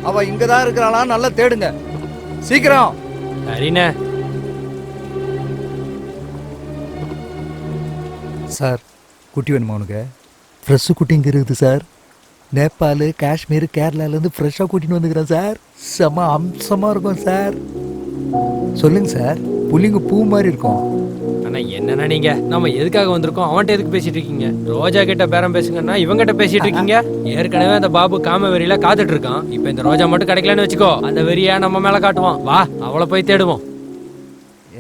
அவ இங்கதான் இருக்கிறாளா? நல்லா தேடுங்க சீக்கிரம். சரிண்ணே. சார், குட்டி வேணுமா உனக்கு? ஃப்ரெஷ்ஷு குட்டிங்க இருக்குது சார். நேபாள், காஷ்மீர், கேரளாலேருந்து ஃப்ரெஷ்ஷாக கூட்டின்னு வந்துக்கிறேன் சார். செம அம்சமாக இருக்கும் சார். சொல்லுங்க சார். புள்ளிங்க பூ மாதிரி இருக்கும். அண்ணா என்னண்ணா நீங்க, நம்ம எதுக்காக வந்திருக்கோம்? அவன்கிட்ட எதுக்கு பேசிட்டு இருக்கீங்க? ரோஜா கிட்ட பேரம் பேசுங்கன்னா இவங்கிட்ட பேசிட்டு இருக்கீங்க. ஏற்கனவே அந்த பாபு காம வெறியில காத்துட்டு இருக்கான். இப்ப இந்த ரோஜா மட்டும் கிடைக்கலன்னு வச்சுக்கோ, அந்த வெறியா நம்ம மேல காட்டுவான். வா, அவளை போய் தேடுவோம்.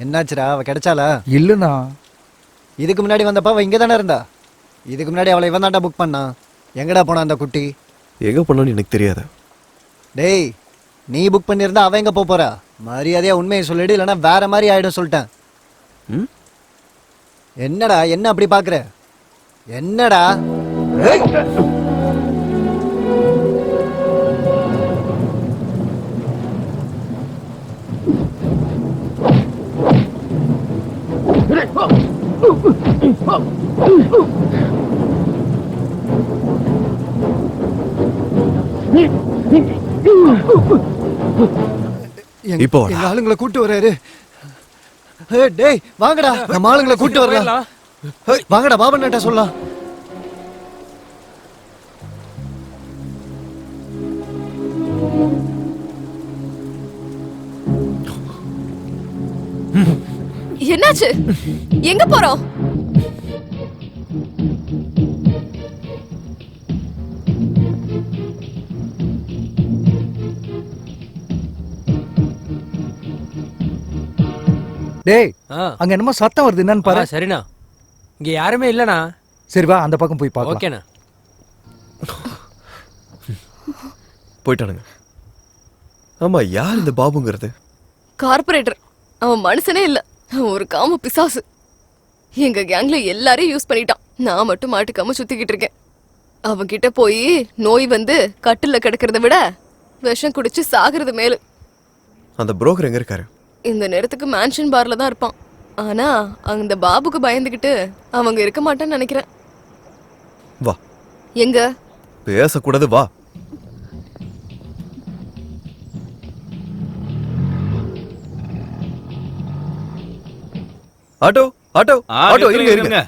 என்னாச்சுடா, அவ கிடைச்சாளா? இல்லைண்ணா, இதுக்கு முன்னாடி வந்தப்ப அவ இங்கே தானே இருந்தா. இதுக்கு முன்னாடி அவளை இவன் தாண்டா புக் பண்ணா. எங்கடா போனா அந்த குட்டி? எங்க போனான்னு எனக்கு தெரியாது. டேய், நீ புக் பண்ணியிருந்தா அவ எங்க போறா? மரியாதையா உண்மையை சொல்லிடு, இல்லைன்னா வேற மாதிரி ஆயிடும் சொல்லிட்டேன். என்னடா என்ன அப்படி பாக்குற? என்னடா? இப்போ எங்க ஆளுங்களை கூட்டு வர்றாரு. டேய் வாங்கடா, நம்ம ஆளுங்களை கூட்டு வரலாம். வாங்கடா, பாபண்ணா சொல்லலாம். என்னாச்சு? எங்க போறோம்? டேய், அங்க என்னமோ சத்தம் வருது, என்னன்னு பாரு. சரிண்ணா, இங்க யாருமே இல்லண்ணா. சரி வா, அந்த பக்கம் போய் பார்க்கலாம். ஓகேண்ணா. போயிட்டானுங்க. ஆமா, யார் இந்த பாபுங்கிறது? கார்பரேட்டர். அவன் மனுஷனே இல்ல, ஒரு காம பிசாசு. எங்க கேங்ல எல்லாரையும் யூஸ் பண்ணிட்டான். நான் மட்டும் மாட்டுக்காம சுத்திக்கிட்டு இருக்கேன். அவன்கிட்ட போய் நோய் வந்து கட்டில கிடக்கிறத விட விஷம் குடிச்சு சாகிறது மேலு. அந்த புரோக்கர் எங்க இருக்காரு? இந்த நேரத்துக்கு மேன்ஷன் பார்ல தான் இருப்பான். ஆனா அந்த பாபுக்கு பயந்துகிட்டு அவங்க இருக்க மாட்டான்னு நினைக்கிறேன். வா. எங்க? பேசக்கூடாது, வா. ஆட்டோ ஆட்டோ ஆட்டோ, இருங்க.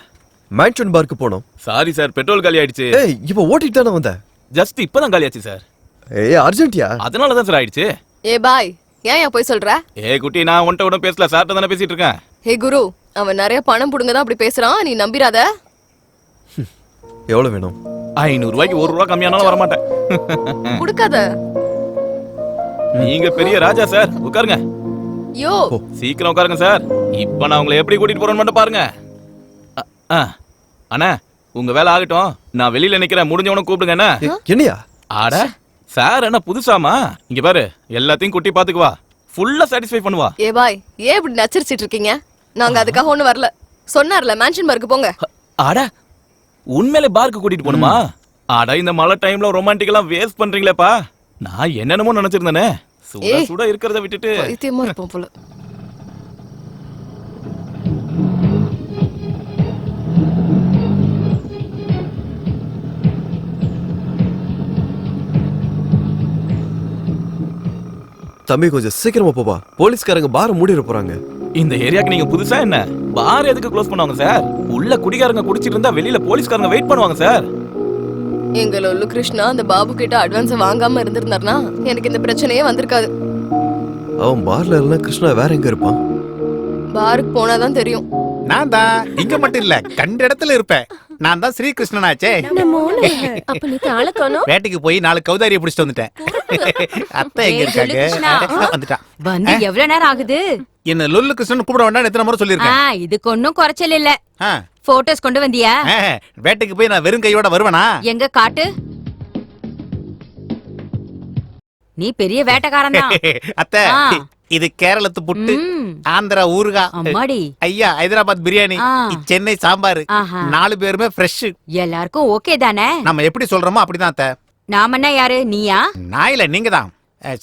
மேன்ஷன் பார்க்கு போனோம். சாரி சார், பெட்ரோல் காலி ஆயிடுச்சு. ஏய், இப்போ ஓட்டிட்டு தானே வந்த? ஜஸ்ட் இப்பதான் காலி ஆச்சு சார். ஏய், அர்ஜென்ட்டியா? அதனால தான் சார் ஆயிடுச்சு. ஏ பாய், ஏன் போய் சொல்ற? ஏ குட்டி, நான் உன்கிட்ட கூட பேசல, சார்ட்ட தானே பேசிட்டு இருக்கேன். ஹே குரு, அவன் நிறைய பணம் புடுங்க தான் அப்படி பேசுறான், நீ நம்பிராத. எவ்வளவு வேணும்? 500 ரூபாய்க்கு 1 ரூபா கம்மியானாலும் வர மாட்டேன். குடுக்காத. நீங்க பெரிய ராஜா சார், உட்காருங்க. யோ, சீக்கிரம் உட்காருங்க சார். இப்ப நான் உங்களை எப்படி கூட்டிட்டு போறேன்னு மட்டும் பாருங்க. அண்ணா, உங்க வேலை ஆகட்டும், நான் வெளியில நிக்கிறேன், முடிஞ்சவன கூப்பிடுங்க. என்ன? என்னையா? ஆட சார், என்ன புதுசாமா? இங்க பாரு, எல்லாத்தையும் குட்டி பாத்துக்குவா, ஃபுல்லா சாட்டிஸ்ஃபை பண்ணுவா. ஏ பாய், ஏன் இப்படி நச்சரிச்சிட்டு இருக்கீங்க? நாங்க அதுக்காக ஒண்ணு வரல. சொன்னார்ல மேன்ஷன் பார்க்கு போங்க. ஆட உண்மையிலே பார்க்கு கூட்டிட்டு போணுமா? ஆட இந்த மழை டைம்ல ரொமான்டிக்கெல்லாம் வேஸ்ட் பண்றீங்களேப்பா. நான் என்னென்னமோ நினைச்சிருந்தேனே. சுட சுட இருக்கிறத விட்டுட்டு பைத்தியமா இருப்போம் போல. தம்பி, கொஞ்சம் சீக்கிரமா போப்பா. போலீஸ்காரங்க பார மூடிட போறாங்க. இந்த ஏரியாக்கு நீங்க புதுசா என்ன? பார் எதுக்கு க்ளோஸ் பண்ணுவாங்க சார்? உள்ள குடிகாரங்க குடிச்சிட்டு இருந்தா வெளியில போலீஸ்காரங்க வெயிட் பண்ணுவாங்க சார். எங்க லொல்லு கிருஷ்ணா அந்த பாபு கிட்ட அட்வான்ஸ் வாங்காம இருந்திருந்தாருனா எனக்கு இந்த பிரச்சனையே வந்திருக்காது. அவன் பார்ல இல்ல கிருஷ்ணா வேற எங்க இருப்பான்? பாருக்கு போனாதான் தெரியும். நான் தான் இங்க மட்டும் இல்ல கண்ட இடத்துல இருப்பேன். நான் தான் ஸ்ரீகிருஷ்ணனாச்சே. அப்ப நீ தாள காணோம். வேட்டைக்கு போய் 4 கௌதாரியை பிடிச்சிட்டு வந்துட்டேன். அத்தை எங்க இருக்காங்க? வந்துட்டான். வந்து எவ்வளவு நேரம் ஆகுது? என்ன லொல்லு கிருஷ்ணன் கூப்பிட வேண்டாம் எத்தனை முறை சொல்லிருக்கேன். இதுக்கு ஒன்னும் குறைச்சல் இல்ல. போட்டோஸ் கொண்டு வந்தியா? வேட்டைக்கு போய் நான் வெறும் கையோட வருவேனா? எங்க காட்டு. நீ பெரிய வேட்டைக்காரன் தான். அத்தை இது கேரளத்து புட்டு, ஆந்திரா ஊறுகா, அம்மாடி ஐயா ஹைதராபாத் பிரியாணி, சென்னை சாம்பார். 4 பேருமே ஃப்ரெஷ். எல்லாருக்கும் ஓகே தானே? நம்ம எப்படி சொல்றோமோ அப்படிதான் அத்தை. நாம என்ன யாரு? நீயா? நான் இல்ல நீங்க தான்.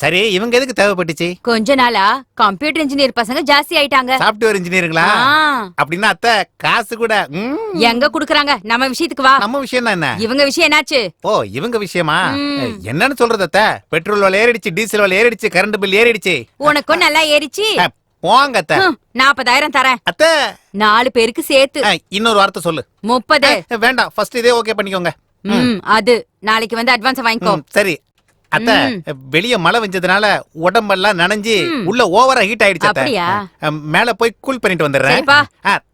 சரி இவங்க எதுக்கு தேவைப்பட்டுச்சு? கொஞ்ச நாளா கம்ப்யூட்டர் இன்ஜினியர் பசங்க ஜாஸ்தி ஆயிட்டாங்க. சாஃப்ட்வேர் இன்ஜினியருங்களா? அப்படின்னா அத்தை காசு கூட எங்க குடுக்குறாங்க? நம்ம விஷயத்துக்கு வா. நம்ம விஷயம் தான் என்ன? இவங்க விஷயம் என்னாச்சு? ஓ இவங்க விஷயமா? என்னன்னு சொல்றது அத்தை? பெட்ரோல் விலை ஏறிடுச்சு, டீசல் விலை ஏறிடுச்சு, கரண்ட் பில் ஏறிடுச்சு. உனக்கும் நல்லா ஏறிச்சு. போங்க அத்தை. 40,000 தரேன் அத்தை. 4 பேருக்கு சேர்த்து. இன்னொரு வார்த்தை சொல்லு. 30. வேண்டாம் ஃபர்ஸ்ட் இதே ஓகே பண்ணிக்கோங்க. அது நாளைக்கு வந்து அட்வான்ஸ் வாங்கிக்கோ. சரி அத்தை வெளிய மழை வெஞ்சதுனால உடம்பெல்லாம் நனைஞ்சு உள்ள ஓவரா ஹீட் ஆயிடுச்சு அத்தை. மேல போய் கூல் பண்ணிட்டு வந்துடுறேன்.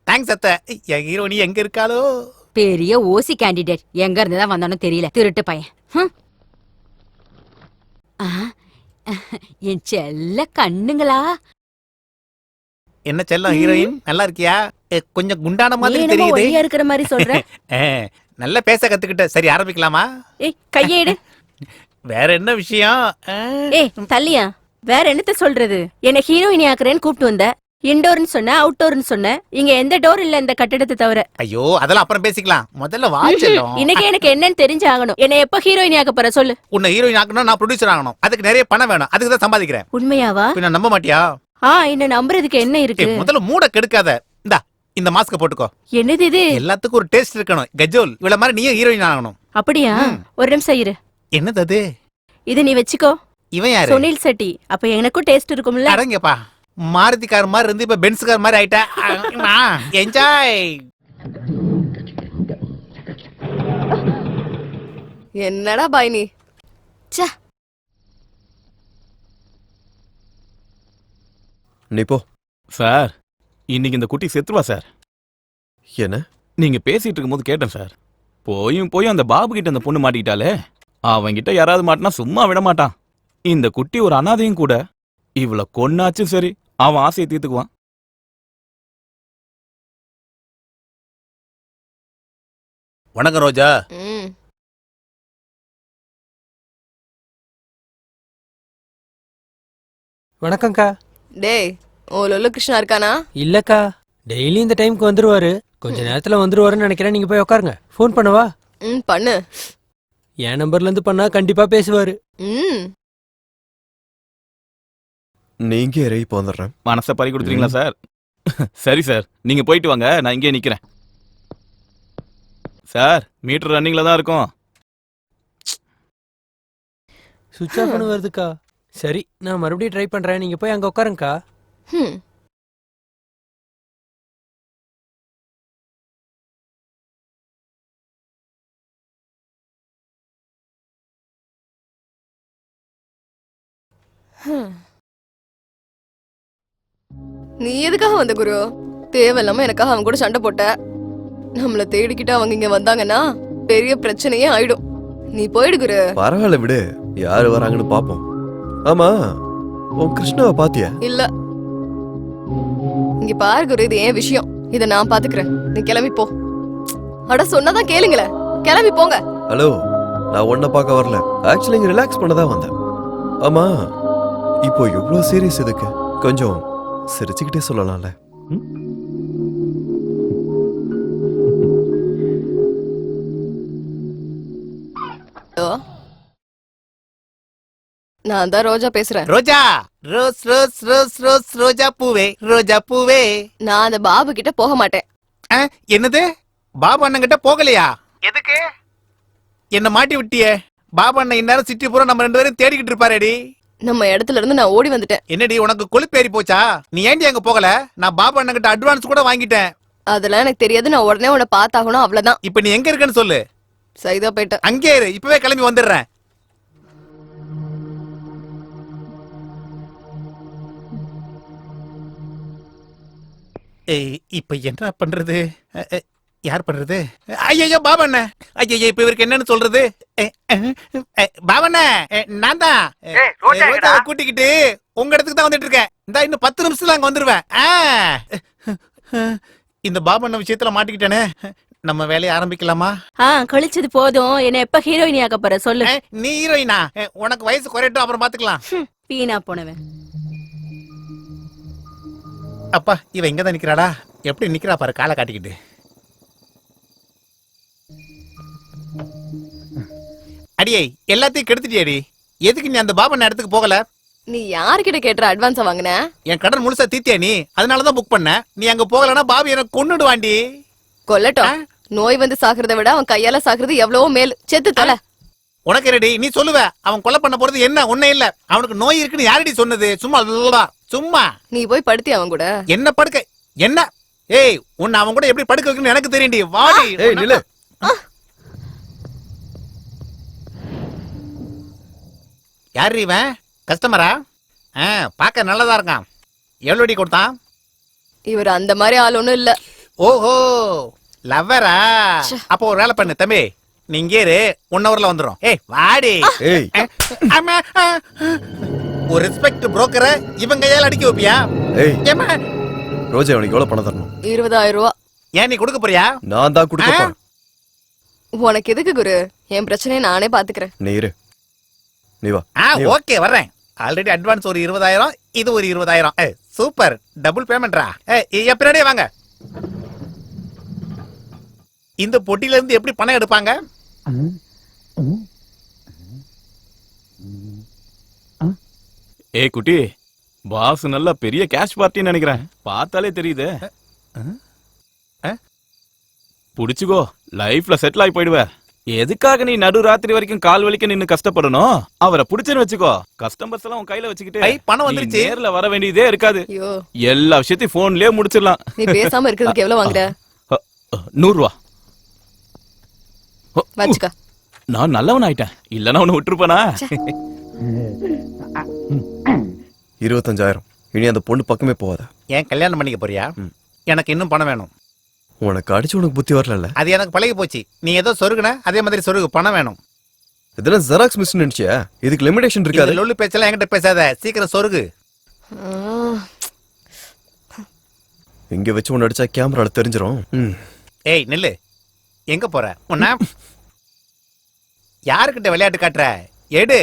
தேங்க்ஸ் அத்தை. என் ஹீரோனி எங்க இருக்காளோ? பெரிய ஓசி கேண்டிடேட் எங்க இருந்து தான் வந்தானோ தெரியல. திருட்டு பையன். என் செல்ல கண்ணுங்களா. என்ன செல்லம் ஹீரோயின் நல்லா இருக்கியா? கொஞ்சம் குண்டான மாதிரி தெரியுது. ஒல்லியா இருக்கிற மாதிரி சொல்ற. நல்லா பேச கத்துக்கிட்ட. சரி ஆரம்பிக்கலாமா? கையேடு. வேற என்ன விஷயம்? தள்ளியா வேற என்னத்த சொல்றது? என்ன ஹீரோயினி ஆக்குறேன்னு கூப்பிட்டு வந்த. இன்டோர்னு சொன்ன, அவுட்டோர்னு சொன்ன. இங்க எந்த டோர் இல்ல இந்த கட்டடத்தை தவிர. ஐயோ அதெல்லாம் அப்புறம் பேசிக்கலாம். முதல்ல வாச்சலாம். இன்னைக்கு எனக்கு என்னன்னு தெரிஞ்சாகணும். என்ன எப்ப ஹீரோயினி ஆக்க போற சொல்லு. உன்னை ஹீரோயின் ஆக்கணும், நான் ப்ரொடியூசர் ஆகணும். அதுக்கு நிறைய பணம் வேணும். அதுக்கு தான் சம்பாதிக்கிறேன். உண்மையாவா? பின்ன நம்ப மாட்டியா? என்ன நம்புறதுக்கு என்ன இருக்கு? முதல்ல மூட கெடுக்காத. இந்த மாஸ்க போட்டுக்கோ. என்னது இது? எல்லாத்துக்கும் ஒரு டேஸ்ட் இருக்கணும். கஜோல் இவ்வளவு மாதிரி நீயும் ஹீரோயின் ஆகணும். அப்படியா? ஒரு நிமிஷம் இரு. என்னது அது? இது நீ வெச்சுக்கோ. இவன் யாரு? சுனில் செட்டி. அப்ப எனக்கும் டேஸ்ட் இருக்கும்ல. அடங்கப்பா. மாருதி கார் மாதிரி இருந்து இப்ப பென்ஸ் கார் மாதிரி ஆயிட்டா. என்ஜாய். என்னடா பாய் நீ? நீ போ. சார் இன்னைக்கு இந்த குட்டி செத்துருவா சார். என்ன? நீங்க பேசிட்டு இருக்கும்போது கேட்டேன் சார். போயும் அந்த பாபு கிட்ட அந்த பொண்ணு மாட்டிக்கிட்டாலே. அவன்கிட்ட யாராவது மாட்டினா சும்மா விட மாட்டான். இந்த குட்டி ஒரு அனாதையும் கூட. இவள கொன்னாச்சும் சரி அவன் ஆசையை தீர்த்துக்குவான். வணக்கம் ரோஜா. வணக்கம்க்கா. டேய் ஓ லொல்லு கிருஷ்ணா இருக்கானா? இல்லக்கா டெய்லி இந்த டைம்க்கு வந்துருவாரு. கொஞ்ச நேரத்துல வந்துருவாருன்னு நினைக்கிறேன். நீங்க போய் உட்காருங்க. ஃபோன் பண்ணவா? பண்ணு. என் நம்பர்ல இருந்து பண்ணா கண்டிப்பா பேசுவாரு. நீங்க இறங்கி போந்துடுறேன். மனசை பறி கொடுத்துறீங்களா சார்? சரி சார் நீங்க போயிட்டு வாங்க, நான் இங்கே நிக்கிறேன். சார் மீட்டர் ரன்னிங்ல தான் இருக்கும். சுவிட்ச் ஆஃப் பண்ண வருதுக்கா. சரி நான் மறுபடியும் ட்ரை பண்றேன். நீங்க போய் அங்க உட்காருங்கக்கா. நீ எதுக்காக வந்த குரு? தேவையில்லாம எனக்காக அவன் கூட சண்டை போட்ட. நம்மள தேடிக்கிட்டு அவங்க இங்க வந்தாங்கன்னா பெரிய பிரச்சனையே ஆயிடும். நீ போயிடு குரு. பரவாயில்ல விடு. யாரு வராங்கன்னு பாப்போம். ஆமா உன் கிருஷ்ணாவை பாத்தியா? இல்ல. இங்க பாரு குரு, இது ஏன் விஷயம். இத நான் பாத்துக்கிறேன். நீ கிளம்பி போ. அட சொன்னதான் கேளுங்களே. கிளம்பி போங்க. ஹலோ நான் உன்னை பார்க்க வரல. ஆக்சுவலி இங்க ரிலாக்ஸ் பண்ணதான் வந்தேன். ஆமா இப்போ எவ்வளவு சீரியஸ் இதுக்கு? கொஞ்சம் சிரிச்சுக்கிட்டே சொல்லலாம்ல. நான் தான் ரோஜா பேசுறேன். ரோஜா ரோஸ் ரோஸ் ரோஸ் ரோஸ் ரோஜா பூவே ரோஜா பூவே. நான் அந்த பாபு கிட்ட போக மாட்டேன். என்னது? பாபு அண்ணன் கிட்ட போகலையா? எதுக்கு? என்ன மாட்டி விட்டியே. பாபு அண்ணன் இந்நேரம் சிட்டி பூரா நம்ம 2 பேரும் தேடிக்கிட்டு இருப்பாரேடி. நம்ம இடத்துல இருந்து நான் ஓடி வந்துட்டேன். என்னடி உனக்கு கொழுப்பேறி போச்சா? நீ ஏண்டி அங்க போகல? நான் பாபா அண்ணன் கிட்ட அட்வான்ஸ் கூட வாங்கிட்டேன். அதெல்லாம் எனக்கு தெரியாது. நான் உடனே உன்னை பார்த்தாகணும், அவ்வளவுதான். இப்ப நீ எங்க இருக்கன்னு சொல்லு. சைதா போயிட்டேன். அங்கே இரு, இப்பவே கிளம்பி வந்துடுறேன். இப்ப என்ன பண்றது? யார் பண்றது? ஐயோ பாபண்ண, ஐயோ இப்ப இவருக்கு என்னன்னு சொல்றது? பாபண்ண, நான் தான் ரோஜாவை கூட்டிக்கிட்டு உங்க இடத்துக்கு தான் வந்துட்டு இருக்கேன். இந்த இன்னும் 10 நிமிஷத்துல அங்க வந்துருவேன். இந்த பாபண்ண விஷயத்துல மாட்டிக்கிட்டேனே. நம்ம வேலையை ஆரம்பிக்கலாமா? கழிச்சது போதும். என்ன எப்ப ஹீரோயினி ஆக்க போற சொல்லு. நீ ஹீரோயினா? உனக்கு வயசு குறையட்டும், அப்புறம் பாத்துக்கலாம். வீணா போனவன். அப்பா, இவ இங்கதான் நிக்கிறாடா. எப்படி நிக்கிறா பாரு, காலை காட்டிக்கிட்டு. அடியே, எல்லாத்தையும் கெடுத்துட்டியடி. எதுக்கு நீ அந்த பாபன் இடத்துக்கு போகல? நீ யார்கிட்ட கேட்டுற அட்வான்ஸா வாங்கின? என் கடன் முழுசா தீத்தியா நீ? அதனாலதான் புக் பண்ண. நீ அங்க போகலன்னா பாபு எனக்கு கொன்னுடுவாண்டி. கொல்லட்டும். நோய் வந்து சாகுறத விட அவன் கையால சாகுறது எவ்வளவோ மேல். செத்து தொலை. உனக்கு ரெடி? நீ சொல்லுவ அவன் கொலை பண்ண போறது என்ன? ஒண்ணே இல்ல. அவனுக்கு நோய் இருக்குன்னு யாரடி சொன்னது? சும்மா சும்மா. நீ போய் படுத்தி அவன் கூட. என்ன படுக்க? என்ன? ஏய், உன்னை அவன் கூட எப்படி படுக்க வைக்கணும்னு எனக்கு தெரியும்டி. வாடி. ஏய் நில்லு. யாரு இவன்? கஸ்டமரா? பாக்க நல்லதா இருக்கான். எவ்வளோடி கொடுத்தான்? இவர் அந்த மாதிரி ஆள் ஒண்ணும் இல்ல. ஓஹோ, லவ்வரா? அப்போ ஒரு வேலை பண்ணு தம்பி, நீ இங்கே இரு, 1 ஹவர்ல வந்துரும். ஏய் வாடி. ஏய் ஒரு ரெஸ்பெக்ட் புரோக்கரை இவன் கையால அடிக்க வைப்பியா? ஏய் ஏமா ரோஜா, உனக்கு எவ்வளவு பணம் தரணும்? 20,000 ரூபா. ஏன் நீ கொடுக்க போறியா? நான் தான் கொடுக்க போறேன். உனக்கு எதுக்கு குரு? என் பிரச்சனையை நானே பாத்துக்கிறேன். நீ இரு, நீ வா. ஓகே வர்றேன். ஆல்ரெடி அட்வான்ஸ் ஒரு 20,000, இது ஒரு 20,000. சூப்பர், டபுள் பேமெண்ட்ரா. பின்னாடியே வாங்க. இந்த பொட்டில இருந்து எப்படி பணம் எடுப்பாங்க? ஏய் குட்டி, பாஸ் நல்ல பெரிய கேஷ் பார்ட்டின்னு நினைக்கிறேன். பார்த்தாலே தெரியுது. புடிச்சுக்கோ, லைஃப்ல செட்டில் ஆகி போயிடுவ. எதுக்காக நீ நடு ராத்திரி வரைக்கும் கால் வலிக்க நின்னு கஷ்டப்படணும்? அவரை புடிச்சுன்னு வச்சுக்கோ. கஸ்டமர்ஸ் எல்லாம் உன் கையில வச்சுக்கிட்டு பணம் வந்துருச்சு, நேர்ல வர வேண்டியதே இருக்காது. எல்லா விஷயத்தையும் போன்லயே முடிச்சிடலாம். நீ பேசாம இருக்கிறதுக்கு எவ்வளவு வாங்குற? 100 ரூபா. வச்சுக்க. நான் நல்லவன் ஆயிட்டேன், இல்லன்னா உன்னை விட்டுருப்பனா? 25,000. இனி அந்த பொண்ணு பக்கமே போகாத. ஏன் கல்யாணம் பண்ணிக்க போறியா? எனக்கு இன்னும் பணம் வேணும். உனக்கு அடிச்சு உனக்கு புத்தி வரல. அது எனக்கு பழகி போச்சு. நீ ஏதோ சொருகுன அதே மாதிரி சொருகு. பணம் வேணும். இதெல்லாம் ஜெராக்ஸ் மிஷின் நினைச்சியா? இதுக்கு லிமிடேஷன் இருக்காது. லொல்லு பேச்செல்லாம் என்கிட்ட பேசாத, சீக்கிரம் சொருகு. இங்க வச்சு ஒன்னு அடிச்சா கேமரால தெரிஞ்சிரும். ஏய் நில்லு, எங்க போற? உன்ன யாருக்கிட்ட விளையாட்டு காட்டுற? எடு.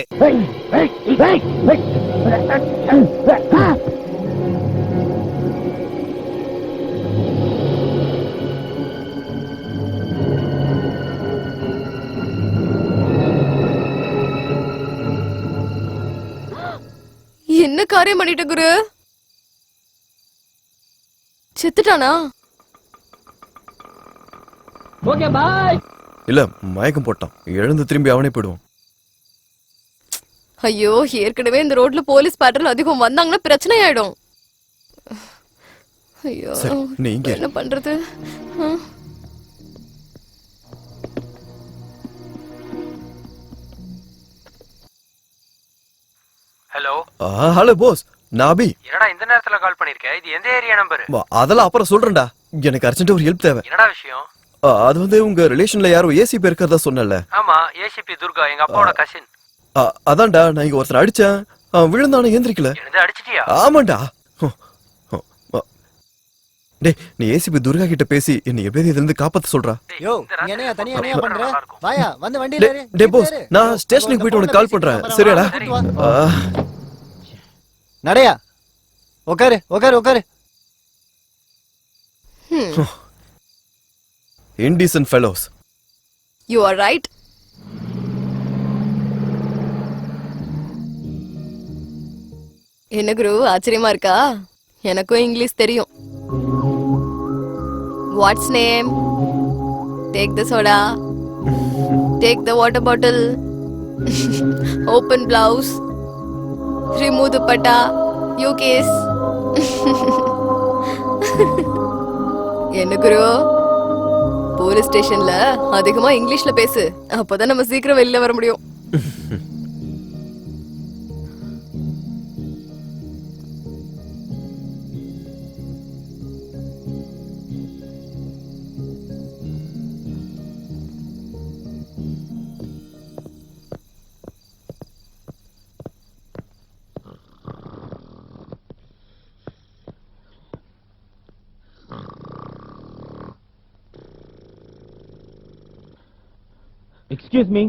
என்ன காரியம் பண்ணிட்ட குரு? செத்துட்டானா? Okay bye. இல்ல, மயக்கம் போட்டான். எழுந்து திரும்பி அவனே போயிடுவான். ஐயோ, ஏற்கனவே இந்த ரோட்ல போலீஸ் பேட்ரோல் அதிகம், வந்தாங்கன்னா பிரச்சனை ஆயிடும். ஐயோ, என்ன பண்றது? ஹலோ. ஹலோ போஸ், நான் அபி. என்னடா இந்த நேரத்துல கால் பண்ணிருக்க? இது எந்த ஏரியா நம்பர்? அதெல்லாம் அப்புறம் சொல்றேன்டா. எனக்கு அர்ஜென்ட்டா ஒரு ஹெல்ப் தேவை. என்னடா விஷயம்? அது வந்து உங்க ரிலேஷன்ல யாரோ ஏசிபி இருக்கிறதா சொன்னல. ஆமா, ஏசிபி துர்கா, எங்க அப்பாவோட கசின். அதான்டா, நான் இங்க ஒருத்தர் அடிச்சேன். விழுந்தானே எந்திரிக்கல. என்னது அடிச்சிட்டியா? ஆமாண்டா. டேய், நீ ஏசிபி துர்கா கிட்ட பேசி என்ன எப்படியாவது இதுல இருந்து காப்பாத்த சொல்றா. யோ, என்னையா தனியா என்னையா பண்ற? வாயா, வந்து வண்டியில ஏறு. டேய் போஸ், நான் ஸ்டேஷனுக்கு போயிட்டு உனக்கு கால் பண்றேன். சரியாடா? நடையா. உட்காரு உட்காரு உட்காரு. Indecent fellows. You are right. என்ன குரு, ஆச்சரியமா இருக்கா? எனக்கும் இங்கிலீஷ் தெரியும். What's name? Take the soda. Take the water bottle. Open blouse. Remove dupatta, you kiss. என்ன குரு, போலீஸ் ஸ்டேஷன்ல அதிகமா இங்கிலீஷ்ல பேசு, அப்பதான் நம்ம சீக்கிரம் வெளியில வர முடியும். Excuse me.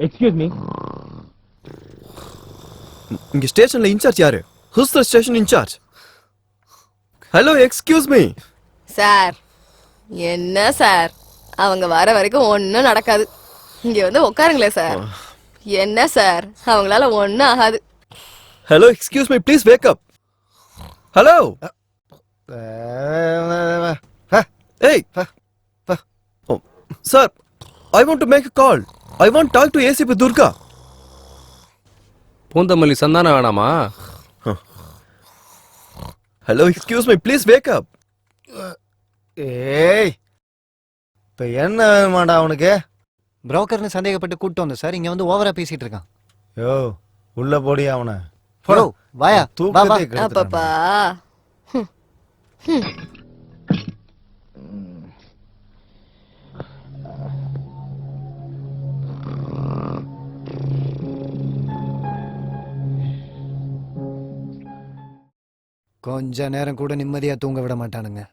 Excuse me. இங்க ஸ்டேஷன்ல இன்சார்ஜ் யாரு? Who's the station incharge? Hello, excuse me. Sir, என்ன சார், அவங்க வர வரைக்கும் ஒன்னும் நடக்காது. இங்க வந்து உட்காருங்களே சார். என்ன சார், அவங்களால ஒன்னும் ஆகாது. Hello, excuse me, please wake up. Hello. Hey. Oh, sir, I want to make a call. I want to talk to ACP Durga. Poonamallee Santhanam வேணாமா? Hello, excuse me, please wake up. ஏய், இப்போ என்ன வேணுமாடா அவனுக்கு? புரோக்கர்னு சந்தேகப்பட்டு கூட்டு வந்த சார், இங்க வந்து ஓவரா பேசிட்டு இருக்கான். யோ, உள்ள போடி அவனை. யோ, வாயா, வா வா. அப்பப்பா. கொஞ்ச நேரம் கூட நிம்மதியா தூங்க விட மாட்டானுங்க.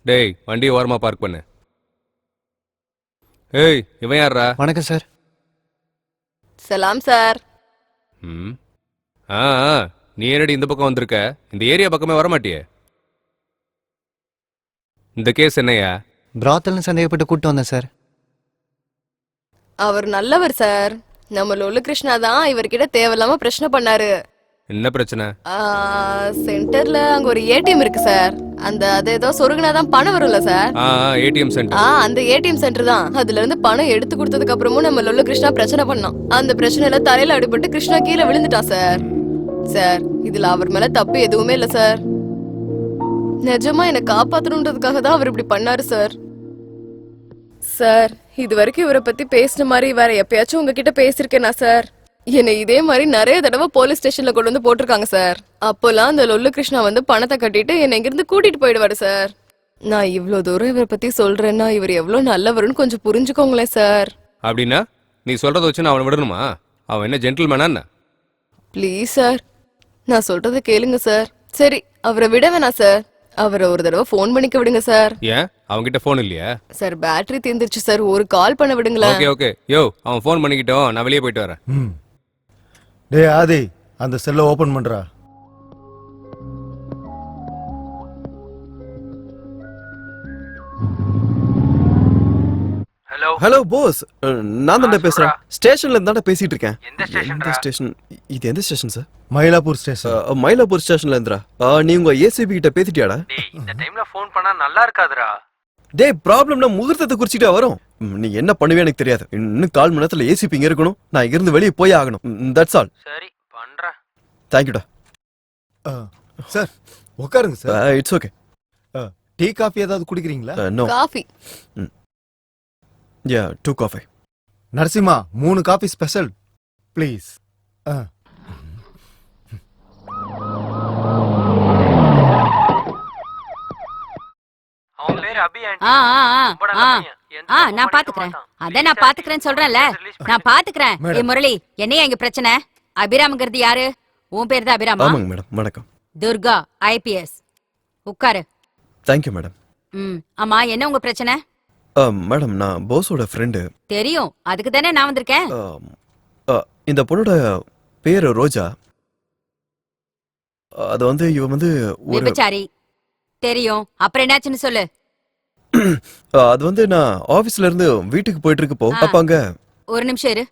டேய், வண்டி ஓரமா பார்க் பண்ணு. ஏய், இவன் யாரா? வணக்கம் சார். சலாம் சார். ம். ஆ, நீ என்னடி இந்த பக்கம் வந்திருக்க? இந்த ஏரியா பக்கமே வர மாட்டியே. இந்த கேஸ் என்னையா? பிராத்தல்னு சந்தேகப்பட்டு கூட்டு வந்தேன் சார். அவர் நல்லவர் சார். நம்ம லொல்லு கிருஷ்ணா தான் இவர்கிட்ட தேவையில்லாம பிரச்சனை பண்ணாரு. என்ன பிரச்சனை? சென்டர்ல அங்க ஒரு ஏடிஎம் இருக்கு சார். அது ஏதோ சொருகுனாதான் பணம் வரும்ல சார். ATM centre. அந்த ஏடிஎம் சென்டர் தான். அதுல இருந்து பணம் எடுத்து கொடுத்ததுக்கு அப்புறமும் நம்ம லொல்லு கிருஷ்ணா பிரச்சனை பண்ணான். அந்த பிரச்சனையில தலையில அடிபட்டு கிருஷ்ணா கீழே விழுந்துட்டான் சார். சார், இதுல அவர் மேல தப்பு எதுவுமே இல்ல சார். நிஜமா என்ன காப்பாத்தணுன்றதுக்காக தான் அவர் இப்படி பண்ணாரு சார். சார், இது வரைக்கும் இவரை பத்தி பேசின மாதிரி வேற எப்பயாச்சும் உங்ககிட்ட பேசிருக்கேனா சார்? என்னை இதே மாதிரி நிறைய தடவை போலீஸ் ஸ்டேஷன்ல கொண்டு வந்து போட்டிருக்காங்க சார். அப்போலாம் அந்த லொல்லு கிருஷ்ணா வந்து பணத்தை கட்டிட்டு என்னை இங்கிருந்து கூட்டிட்டு போயிடுவாரு சார். நான் இவ்வளவு தூரம் இவரை பத்தி சொல்றேன்னா இவர் எவ்வளவு நல்லவருன்னு கொஞ்சம் புரிஞ்சுக்கோங்களேன் சார். அப்படின்னா நீ சொல்றத வச்சு நான் அவனை விடணுமா? அவன் என்ன ஜென்டில்மேனா என்ன? ப்ளீஸ் சார், நான் சொல்றத கேளுங்க சார். சரி, அவரை விட வேணாம் சார். அவரை ஒரு தடவை ஃபோன் பண்ணிக்க விடுங்க சார். ஏன், அவன்கிட்ட போன் இல்லையா? சார், பேட்டரி தீர்ந்துருச்சு சார். ஒரு கால் பண்ண விடுங்களேன். Okay okay. யோ, அவன் ஃபோன் பண்ணிக்கிட்டோம், நான் வெளியே போயிட்டு வரேன். டேய் ஆதி, அந்த செல்லை ஓபன் பண்றா. ஹலோ ஹலோ போஸ், நான் தான் பேசுறேன். ஸ்டேஷன்ல இருந்தா பேசிட்டு இருக்கேன். எந்த ஸ்டேஷன் இது? எந்த station sir? Mylapore station. Mylapore ஸ்டேஷன்ல இருந்துடா. நீ உங்க ஏசிபி கிட்ட பேசிட்டியாடா? இந்த டைம்ல ஃபோன் பண்ணா நல்லா இருக்காதுடா. டேய், ப்ராப்ளம்னா முகூர்த்தத்தை குறிச்சிட்டா வரும். நீ என்ன பண்ணுவே எனக்கு தெரியாது. இன்னும் 4 மணி நேரத்துல ஏசிபி இங்க இருக்கணும். நான் இங்கிருந்து வெளியே போய் ஆகணும். That's all. சரி, பண்றேன். தேங்க்யூடா. சார், உட்காருங்க sir. It's okay. Tea coffee ஏதாவது குடிக்கிறீங்களா? No. Coffee. Yeah, 2 coffee. Narasimha, 3 coffee special please. அவன் பேரு அபி ஆண்டி. ஆ ஆ ஆ ரொம்ப நல்ல ஆ பையன். எந்த ஆ தப்பும் நான் பண்ணிக்க பாத்துக்கிறேன். மாட்டான். அதான் நான் பாத்துக்கிறேன்னு சொல்றேன்ல. நான் பாத்துக்கிறேன். ஏய் முரளி, என்னையா இங்க பிரச்சனை? அபிராம்ங்கிறது யாரு? உன் பேர் தான் அபிராமா? ஆமாங்க மேடம், வணக்கம். துர்கா, ஐபிஎஸ். உட்காரு. Thank you madam. ஆமா, என்ன உங்க பிரச்சனை? மேடம், நான் போஸோட ஃப்ரெண்டு. தெரியும், அதுக்கு தானே நான் வந்திருக்கேன். இந்த பொண்ணோட பேரு ரோஜா. அது வந்து இவ வந்து ஒரு விபச்சாரி. தெரியும், அப்புறம் என்னாச்சுன்னு சொல்லு. அது வந்து நான் ஆபீஸ்ல இருந்து வீட்டுக்கு போயிட்டு இருக்கப்போ அப்ப அங்க ஒரு நிமிஷம் இரு.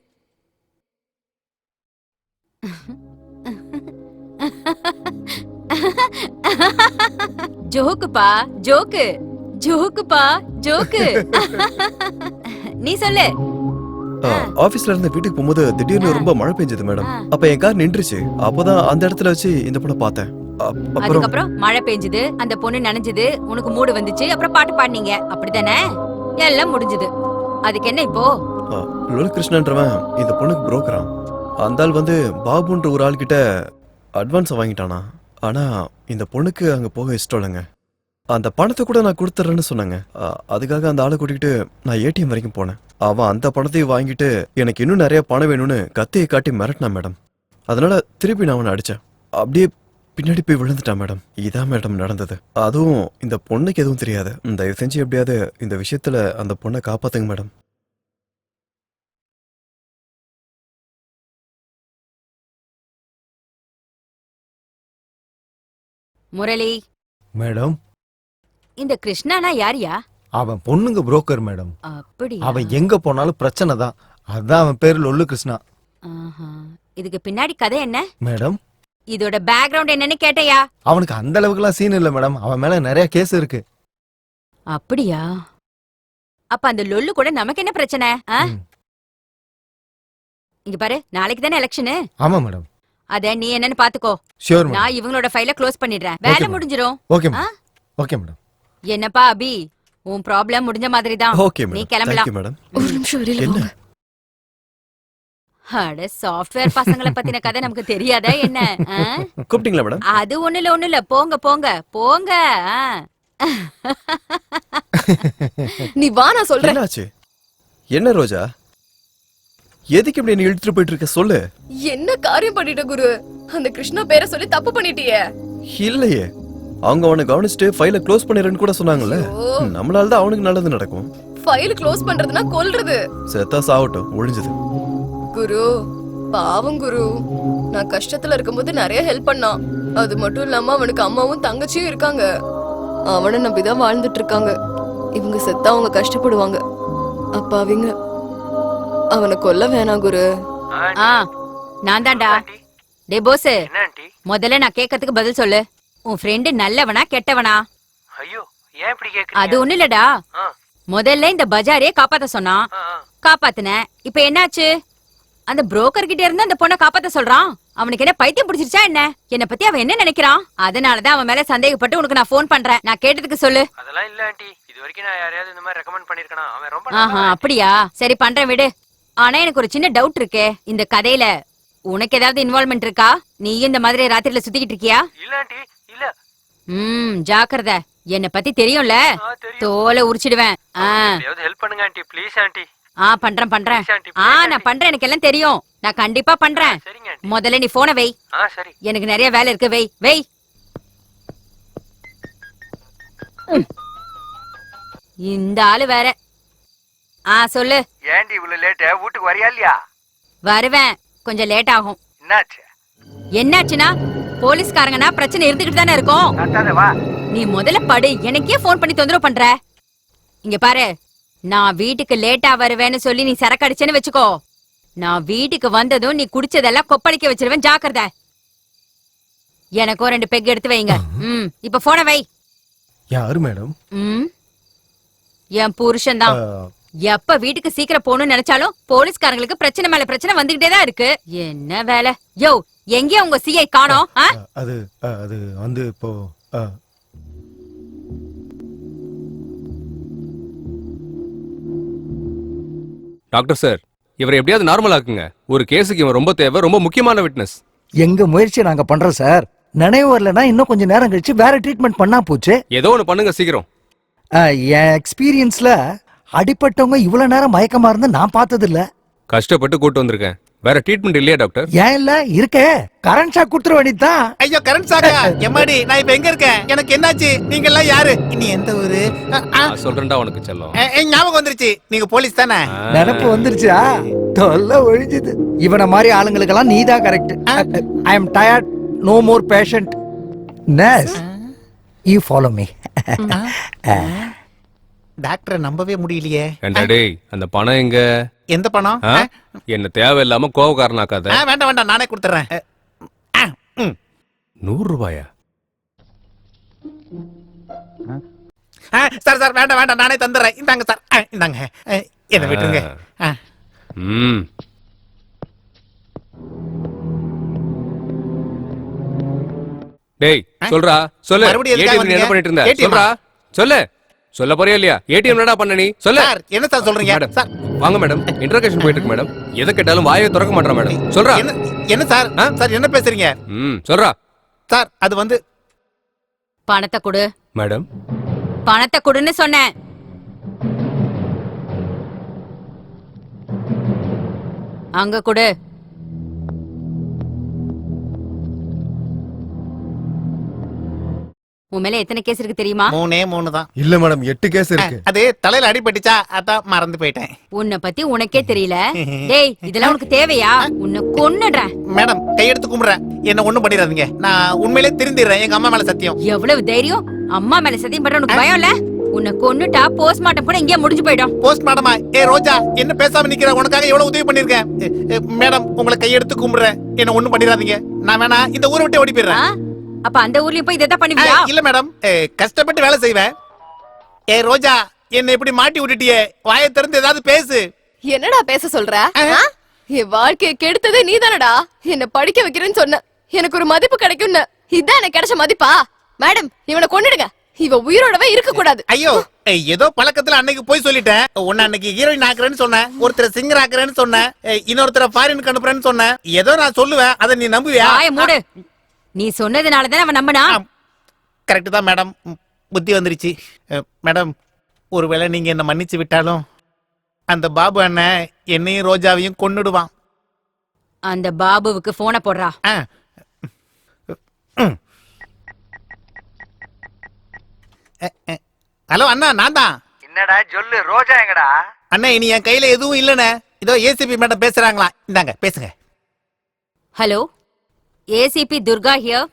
ஜோக்குப்பா, ஜோக்கு. ஜோக்குப்பா, ஜோக்கு. நீ சொல்லு. ஆபீஸ்ல இருந்து வீட்டுக்கு போகும்போது திடீர்னு ரொம்ப மழை பெஞ்சது மேடம். அப்ப என் கார் நின்றுச்சு. அப்பதான் அந்த இடத்துல வச்சு இந்த பொண்ணை பார்த்தேன். அப்புறம் அதுக்கப்புறம் மழை பெஞ்சது, அந்த பொண்ணு நனைஞ்சது, உனக்கு மூடு வந்துச்சு, அப்புறம் பாட்டு பாடினீங்க, அப்படிதானே? எல்லாம் முடிஞ்சது. அதுக்கு என்ன இப்போ? லோல் கிருஷ்ணன்றவன் இந்த பொண்ணுக்கு புரோக்கரான். அந்த ஆள் வந்து பாபுன்ற ஒரு ஆள் கிட்ட அட்வான்ஸ் வாங்கிட்டானா. ஆனா இந்த பொண்ணுக்கு அங்க போக இஷ்டம் இல்லைங்க. அந்த பணத்தை கூட நான் கொடுத்துறேன்னு சொன்னாங்க. அதுக்காக அந்த ஆளை கூட்டிகிட்டு நான் ஏடிஎம் வரைக்கும் போனேன். அவன் அந்த பணத்தையும் வாங்கிட்டு எனக்கு இன்னும் நிறைய பணம் வேணும்னு கத்தையை காட்டி மிரட்டினான் மேடம். அதனால திருப்பி நான் அவனை அடிச்சேன். அப்படியே பின்னாடி போய் விழுந்துட்டான் மேடம். இதான் மேடம் நடந்தது. அதுவும் இந்த பொண்ணுக்கு எதுவும் தெரியாது. தயவு செஞ்சு எப்படியாவது இந்த விஷயத்துல அந்த பொண்ணை காப்பாத்துங்க மேடம். முரளி மேடம், இந்த கிருஷ்ணானா யாரியா? அவன் பொண்ணுங்க புரோக்கர் மேடம். அப்படியா? அவன் எங்க போனாலும் பிரச்சனை தான். அதான் அவன் பேரு லொல்லு கிருஷ்ணா. இதுக்கு பின்னாடி கதை என்ன மேடம்? இதோட பேக்ரவுண்ட் என்னன்னு கேட்டையா? அவனுக்கு அந்த அளவுக்குலாம் சீன் இல்ல மேடம். அவன் மேல நிறைய கேஸ் இருக்கு. அப்படியா? அப்ப அந்த லொல்லு கூட நமக்கு என்ன பிரச்சனை? இங்க பாரு, நாளைக்கு தானே எலெக்ஷனு. ஆமா மேடம். அத நீ என்னன்னு பாத்துக்கோ. Sure madam. நான் இவங்களோட ஃபைல க்ளோஸ் பண்ணிடுறேன். வேலை முடிஞ்சிரும். Okay madam. Okay madam. என்னப்பா அபி, உன் ப்ராப்ளம் முடிஞ்ச மாதிரி தான். ஓகே நீ மேடம். கிளம்பலாம். Thank you madam. ஒரு நிமிஷம் வெளியில என்ன? போங்க. அட, சாஃப்ட்வேர் பசங்கள பத்தின கதை நமக்கு தெரியாதா என்ன? கூப்பிட்டீங்களா மேடம்? அது ஒண்ணு இல்ல. போங்க போங்க போங்க. நீ வா, நான் சொல்றேன். என்னாச்சு? என்ன ரோஜா, எதுக்கு இப்படி நீ இழுத்துட்டு போயிட்டு இருக்க? சொல்லு. என்ன காரியம் பண்ணிட்ட குரு? அந்த கிருஷ்ணா பேரை சொல்லி தப்பு பண்ணிட்டியே. இல்லையே, அவங்க அவனை கவனிச்சுட்டு ஃபைலை க்ளோஸ் பண்ணிடுறேன்னு கூட சொன்னாங்கல்ல. நம்மளால தான் அவனுக்கு நல்லது நடக்கும். ஃபைல் க்ளோஸ் பண்றதுனா கொல்றது. செத்தா சாவட்டும், ஒழிஞ்சது. குரு, பாவம் குரு. நான் கஷ்டத்துல இருக்கும்போது நிறைய ஹெல்ப் பண்ணான். அது மட்டும் இல்லாம அவனுக்கு அம்மாவும் தங்கச்சியும் இருக்காங்க. அவனை நம்பிதான் வாழ்ந்துட்டு இருக்காங்க. இவங்க செத்தா அவங்க கஷ்டப்படுவாங்க. அப்ப அவங்க அவனை கொல்ல வேணாம் குரு. நான் தான்டா. டே போஸ், முதல்ல நான் கேட்கறதுக்கு பதில் சொல்லு. உன் ஃப்ரெண்டு நல்லவனா கெட்டவனா? ஐயோ, ஏன் இப்படி கேக்குறீங்க? அது ஒண்ணு இல்லடா. முதல்ல இந்த பஜாரே காப்பாத்த சொன்னான், காப்பாத்துன. இப்ப என்னாச்சு? அந்த புரோக்கர் கிட்ட இருந்து அந்த பொண்ணை காப்பாத்த சொல்றான். அவனுக்கு என்ன பைத்தியம் பிடிச்சிருச்சா என்ன? என்ன பத்தி அவன் என்ன நினைக்கிறான்? அதனாலதான் அவன் மேல சந்தேகப்பட்டு உனக்கு நான் போன் பண்றேன். நான் கேட்டதுக்கு சொல்லு. அதெல்லாம் இல்ல ஆண்டி. இது வரைக்கும் நான் யாரையாவது இந்த மாதிரி ரெக்கமெண்ட் பண்ணிருக்கேனா? அவன் ரொம்ப அப்படியா? சரி, பண்றேன், விடு. ஆனா எனக்கு ஒரு சின்ன டவுட் இருக்கே. இந்த கதையில உனக்கு ஏதாவது இன்வால்வ்மெண்ட் இருக்கா? நீயும் இந்த மாதிரி ராத்திரில சுத்திக்கிட்டு இருக்கியா? இல்ல ஆண்டி, இல்ல. ஜாக்கிரதை. என்ன பத்தி தெரியும்ல, தோலை உரிச்சிடுவேன். ஹெல்ப் பண்ணுங்க ஆண்டி, ப்ளீஸ் ஆண்டி. பண்றேன். நான் பண்றேன், எனக்கு எல்லாம் தெரியும். நான் கண்டிப்பா பண்றேன். முதல்ல நீ போன வை. சரி. எனக்கு நிறைய வேலை இருக்கு. வை. இந்த ஆளு வேற. சொல்லு. ஏண்டி இவ்வளவு லேட்? வீட்டுக்கு வரியா இல்லையா? வருவேன், கொஞ்சம் லேட் ஆகும். என்னாச்சு? என்னாச்சுன்னா, போலீஸ்காரங்கன்னா பிரச்சனை இருந்துகிட்டு தானே இருக்கும். நீ முதல்ல படு. எனக்கே போன் பண்ணி தொந்தரவு பண்ற? இங்க பாரு, நான் வீட்டுக்கு லேட்டா வருவேன்னு சொல்லி நீ சரக்கு அடிச்சேன்னு வச்சுக்கோ. நான் வீட்டுக்கு வந்ததும் நீ குடிச்சதெல்லாம் கொப்பளிக்க வச்சிருவேன். ஜாக்கிரதை. எனக்கும் 2 பெக் எடுத்து வைங்க. இப்ப போன வை. யாரு மேடம்? என் புருஷன் தான். எப்ப வீட்டுக்கு சீக்கிரம் போகணும்னு நினைச்சாலும் போலீஸ்காரங்களுக்கு பிரச்சனை மேல பிரச்சனை வந்துகிட்டே தான் இருக்கு. என்ன வேலை? யோ, எங்கே உங்க சிஐ காணோம்? அது வந்து இப்போ டாக்டர் சார், இவரை எப்படியாவது நார்மல் ஆக்குங்க. ஒரு கேஸுக்கு இவன் ரொம்ப தேவை, ரொம்ப முக்கியமான விட்னஸ். எங்க முயற்சியை நாங்க பண்றோம் சார். நினைவு வரலன்னா இன்னும் கொஞ்சம் நேரம் கழிச்சு வேற ட்ரீட்மெண்ட் பண்ணா போச்சு. ஏதோ ஒண்ணு பண்ணுங்க சீக்கிரம். என் எக்ஸ்பீரியன்ஸ்ல அடிப்பட்டவங்க இவ்வளவு நேரம் மயக்கமா இருந்து நான் பார்த்தது இல்ல. கஷ்டப்பட்டு கூட்டு வந்திருக்கேன். வேற ட்ரீட்மெண்ட் இல்லையா டாக்டர்? ஏன் இல்ல இருக்கே, கரண்ட் ஷாக் குடுத்துற வேண்டியதுதான். ஐயோ கரண்ட் ஷாக்கா? எம்மாடி நான் இப்ப எங்க இருக்கேன்? எனக்கு என்னாச்சு? நீங்க எல்லாம் யாரு? நீ எந்த ஊரு? நான் சொல்றேன்டா உனக்கு செல்லம். ஞாபகம் வந்துருச்சு, நீங்க போலீஸ் தானே? நினப்பு வந்துருச்சா? தொல்லை ஒழிஞ்சுது. இவனை மாதிரி ஆளுங்களுக்கெல்லாம் நீதான் correct. I am tired, no more patient. Nurse, you follow me. டாக்டரை நம்பவே முடியலையே. ஏண்டா டேய், அந்த பணம் எங்க? எந்த பணம்? என்ன தேவையில்லாம கோவக்காரனாக்காத. வேண்டாம் வேண்டாம், நானே கொடுத்துறேன். 100 ரூபாயா? சார் சார் வேண்டாம் வேண்டாம், நானே தந்துடுறேன். இந்தாங்க சார், இந்தாங்க, என்ன விட்டுருங்க. டேய் சொல்றா, சொல்லு. மறுபடியும் ஏடிஎம் என்ன பண்ணிட்டு இருந்த? சொல்றா, சொல்லு. சொல்ல போறியா இல்லையா? ஏடிஎம் என்னடா பண்ண நீ? சொல்லு. சார் என்ன சார் சொல்றீங்க? சார் வாங்க மேடம், இன்டர்கேஷன் போயிட்டு இருக்கு மேடம். எதை கேட்டாலும் வாயை திறக்க மாட்டேன் மேடம். சொல்றா. என்ன சார்? சார் என்ன பேசுறீங்க? சொல்றா. சார் அது வந்து பணத்தை கொடு மேடம். பணத்தை கொடுன்னு சொன்னேன். அங்க கொடு. உன் மேல எத்தனை கேஸ் இருக்கு தெரியுமா? 3 தான். இல்ல மேடம் 8 கேஸ் இருக்கு. அது தலையில அடிபட்டுச்சா, அதான் மறந்து போயிட்டேன். உன்னை பத்தி உனக்கே தெரியல. டேய் இதெல்லாம் உனக்கு தேவையா? உன்னை கொன்னுடுறேன். மேடம் கையெடுத்து கும்பிடுறேன், என்ன ஒண்ணும் பண்ணிடாதீங்க. நான் உண்மையிலே திருந்திடுறேன், எங்க அம்மா மேல சத்தியம். எவ்வளவு தைரியம்! அம்மா மேல சத்தியம் பண்ற உனக்கு பயம் இல்ல? உன்னை கொன்னுட்டா போஸ்ட்மார்ட்டம் கூட இங்கே முடிஞ்சு போயிடும். போஸ்ட்மார்ட்டமா? ரோஜா என்ன பேசாம நிக்கிற? உனக்காக எவ்வளவு உதவி பண்ணிருக்கேன். மேடம் உங்களை கையெடுத்து கும்பிடுறேன், என்ன ஒண்ணும் பண்ணிடாதீங்க. நான் வேணா இந்த ஊரை விட்டு ஓடி போயிடுறேன். அப்ப அந்த ஊர்லயும் போய் இதை பண்ணுவியா? இல்ல மேடம், கஷ்டப்பட்டு வேலை செய்வேன். ரோஜா என்ன இப்படி மாட்டி விட்டுட்டியே, வாயை திறந்து ஏதாவது பேசு. என்னடா பேச சொல்ற? என் வாழ்க்கையை கெடுத்ததே நீதானடா. என்ன படிக்க வைக்கிறேன்னு சொன்ன, எனக்கு ஒரு மதிப்பு கிடைக்கும்னு. இதான் எனக்கு கிடைச்ச மதிப்பா? மேடம் இவனை கொன்னுடுங்க, இவ உயிரோடவே இருக்க கூடாது. ஐயோ ஏதோ பழக்கத்துல அன்னைக்கு போய் சொல்லிட்டேன். உன்ன அன்னைக்கு ஹீரோயின் ஆக்குறேன்னு சொன்னேன், ஒருத்தர் சிங்கர் ஆக்குறேன்னு சொன்னேன், இன்னொருத்தர ஃபாரினுக்கு அனுப்புறேன்னு சொன்னேன். ஏதோ நான் சொல்லுவேன், அதை நீ நம்புவியா? மூடு. நீ சொன்னதுனாலதான் அவன் நம்பினா. கரெக்ட் தான் மேடம், புத்தி வந்துருச்சு. மேடம் ஒருவேளை நீங்க என்ன மன்னிச்சு விட்டாலும் அந்த பாபு அண்ணன் என்னையும் ரோஜாவையும் கொன்னுடுவான். அந்த பாபுவுக்கு போனை போடுறா. ஹலோ அண்ணா, நான் தான். என்னடா சொல்லு, ரோஜா எங்கடா? அண்ணா இனி என் கையில எதுவும் இல்லண்ணே. இதோ ஏசிபி மேடம் பேசுறாங்களா, இந்தாங்க பேசுங்க. Hello, ACP Durga here.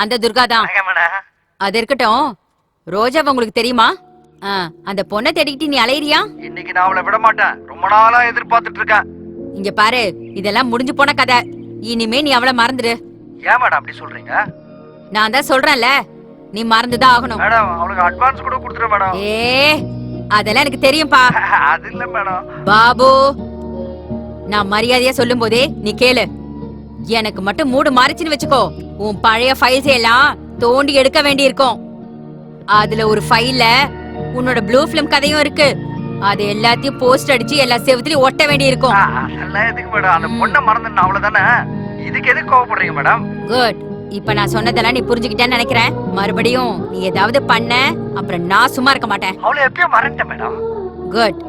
அந்த துர்கா தான். அது இருக்கட்டும், ரோஜாவை உங்களுக்கு தெரியுமா? அந்த பொண்ணை தேடிக்கிட்டு நீ அலையிறியா? இன்னைக்கு நான் அவளை விட மாட்டேன், ரொம்ப நாளா எதிர்பார்த்துட்டு இருக்கேன். இங்க பாரு, இதெல்லாம் முடிஞ்சு போன கதை. இனிமே நீ அவளை மறந்துடு. ஏன் மேடம் அப்படி சொல்றீங்க? நான் தான் சொல்றேன்ல, நீ மறந்துதான் ஆகணும். மேடம் அவளுக்கு அட்வான்ஸ் கூட கொடுத்துரு மேடம். அதெல்லாம் எனக்கு தெரியும்பா. அது இல்ல மேடம். பாபு, நான் மரியாதையா சொல்லும் போதே நீ கேளு. எனக்கு மட்டும் மூடு மாறிச்சுன்னு வச்சுக்கோ, உன் பழைய ஃபைல்ஸ் எல்லாம் தோண்டி எடுக்க வேண்டி இருக்கும். அதுல ஒரு ஃபைல்ல உன்னோட ப்ளூ ஃபிலிம் கதையும் இருக்கு. அது எல்லாத்தையும் போஸ்ட் அடிச்சு எல்லா செவத்துலயும் ஒட்ட வேண்டி இருக்கும். அதெல்லாம் எதுக்கு மேடம்? அந்த பொண்ணை மறந்துடணும் அவ்வளவுதானே. இதுக்கு எதுக்கு கோவப்படுறீங்க மேடம்? குட். இப்ப நான் சொன்னதெல்லாம் நீ புரிஞ்சுக்கிட்டேன்னு நினைக்கிறேன். மறுபடியும் நீ ஏதாவது பண்ண, அப்புறம் நான் சும்மா இருக்க மாட்டேன். அவளை எப்பயும் மறந்துட்டேன் மேடம். குட்,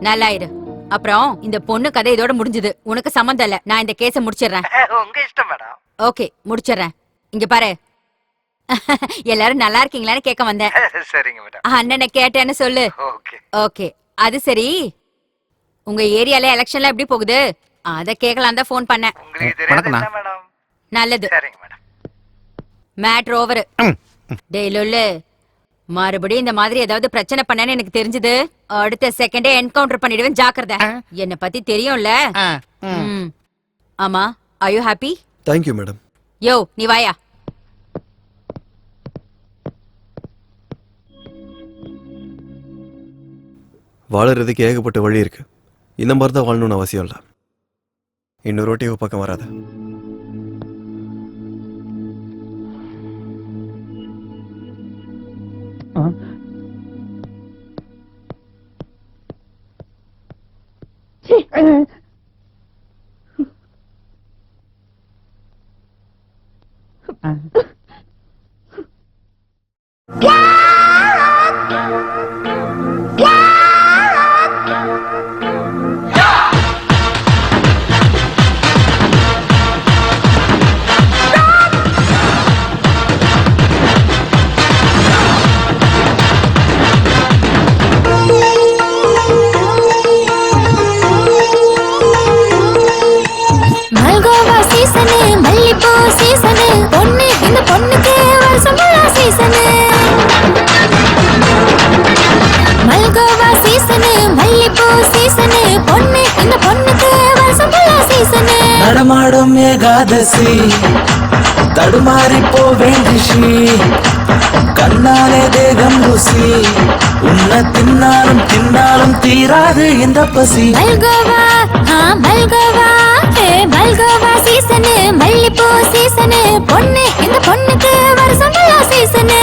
நல்லா இரு. அப்புறம் இந்த பொண்ணு கதை இதோட முடிஞ்சது. உனக்கு சம்மந்தம் இல்ல. நான் இந்த கேஸ முடிச்சிடுறேன். உங்க இஷ்டம் மேடம். ஓகே, முடிச்சிடுறேன். இங்க பாரு, எல்லாரும் நல்லா இருக்கீங்களான்னு கேட்க வந்தேன். சரிங்க மேடம். அண்ணனை கேட்டேன்னு சொல்லு. Okay okay. அது சரி, உங்க ஏரியால எலெக்ஷன்லாம் எப்படி போகுது? அத கேட்கலாம் தான் ஃபோன் பண்ணேன். உங்களுக்கு தெரியாது மேடம். நல்லது. சரிங்க மேடம். Matter over. டேய் லொல்லு, மறுபடியும் இந்த மாதிரி ஏதாவது பிரச்சனை பண்ணேன்னு எனக்கு தெரிஞ்சது, அடுத்த செகண்டே என்கவுண்டர் பண்ணிடுவேன். ஜாக்கிரதை. என்ன பத்தி தெரியும்ல. ஆமா, are you happy? Thank you madam. யோ நீ வாயா. வாழறதுக்கு ஏகப்பட்ட வழி இருக்கு. இந்த மாதிரி தான் வாழணும்னு அவசியம் இல்லை. இன்னொரு ரோட்டியோ பக்கம் வராத. ஏகாதசி தடுமாறி போவேன் ரிஷி கண்ணாலே தேகம் ருசி உன்னை தின்னாலும் தின்னாலும் தீராது இந்த பசி மல்கோவா மல்கோவா மல்கோவா சீசனு மல்லிப்பூ சீசனு பொண்ணு இந்த பொண்ணுக்கு வருஷம் சீசனு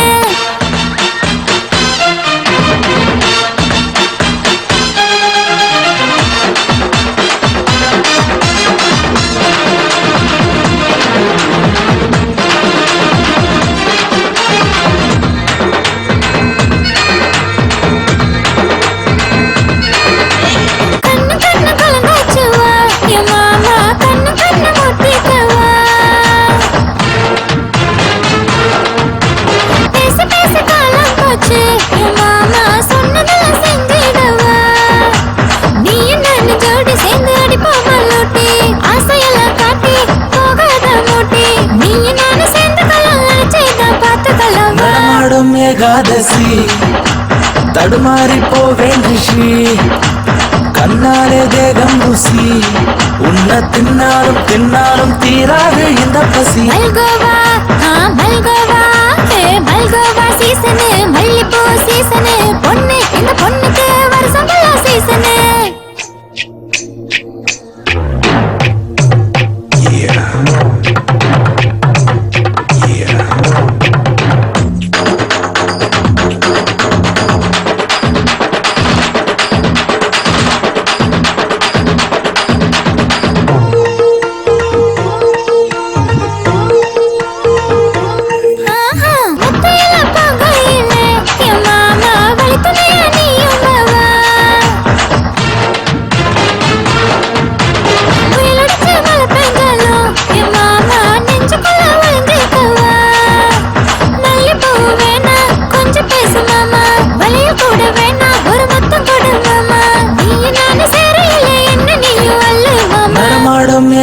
ஏகாதசி தடுமாறி போவேன் ரிஷி கண்ணாலே தேகம் ருசி உன்னை தின்னாலும் தின்னாலும் தீராது இந்த பசி மல்கோவா மல்கோவா மல்கோவா சீசனு மல்லிப்பூ சீசனு பொண்ணு இந்த பொண்ணுக்கு வருஷம் சீசனு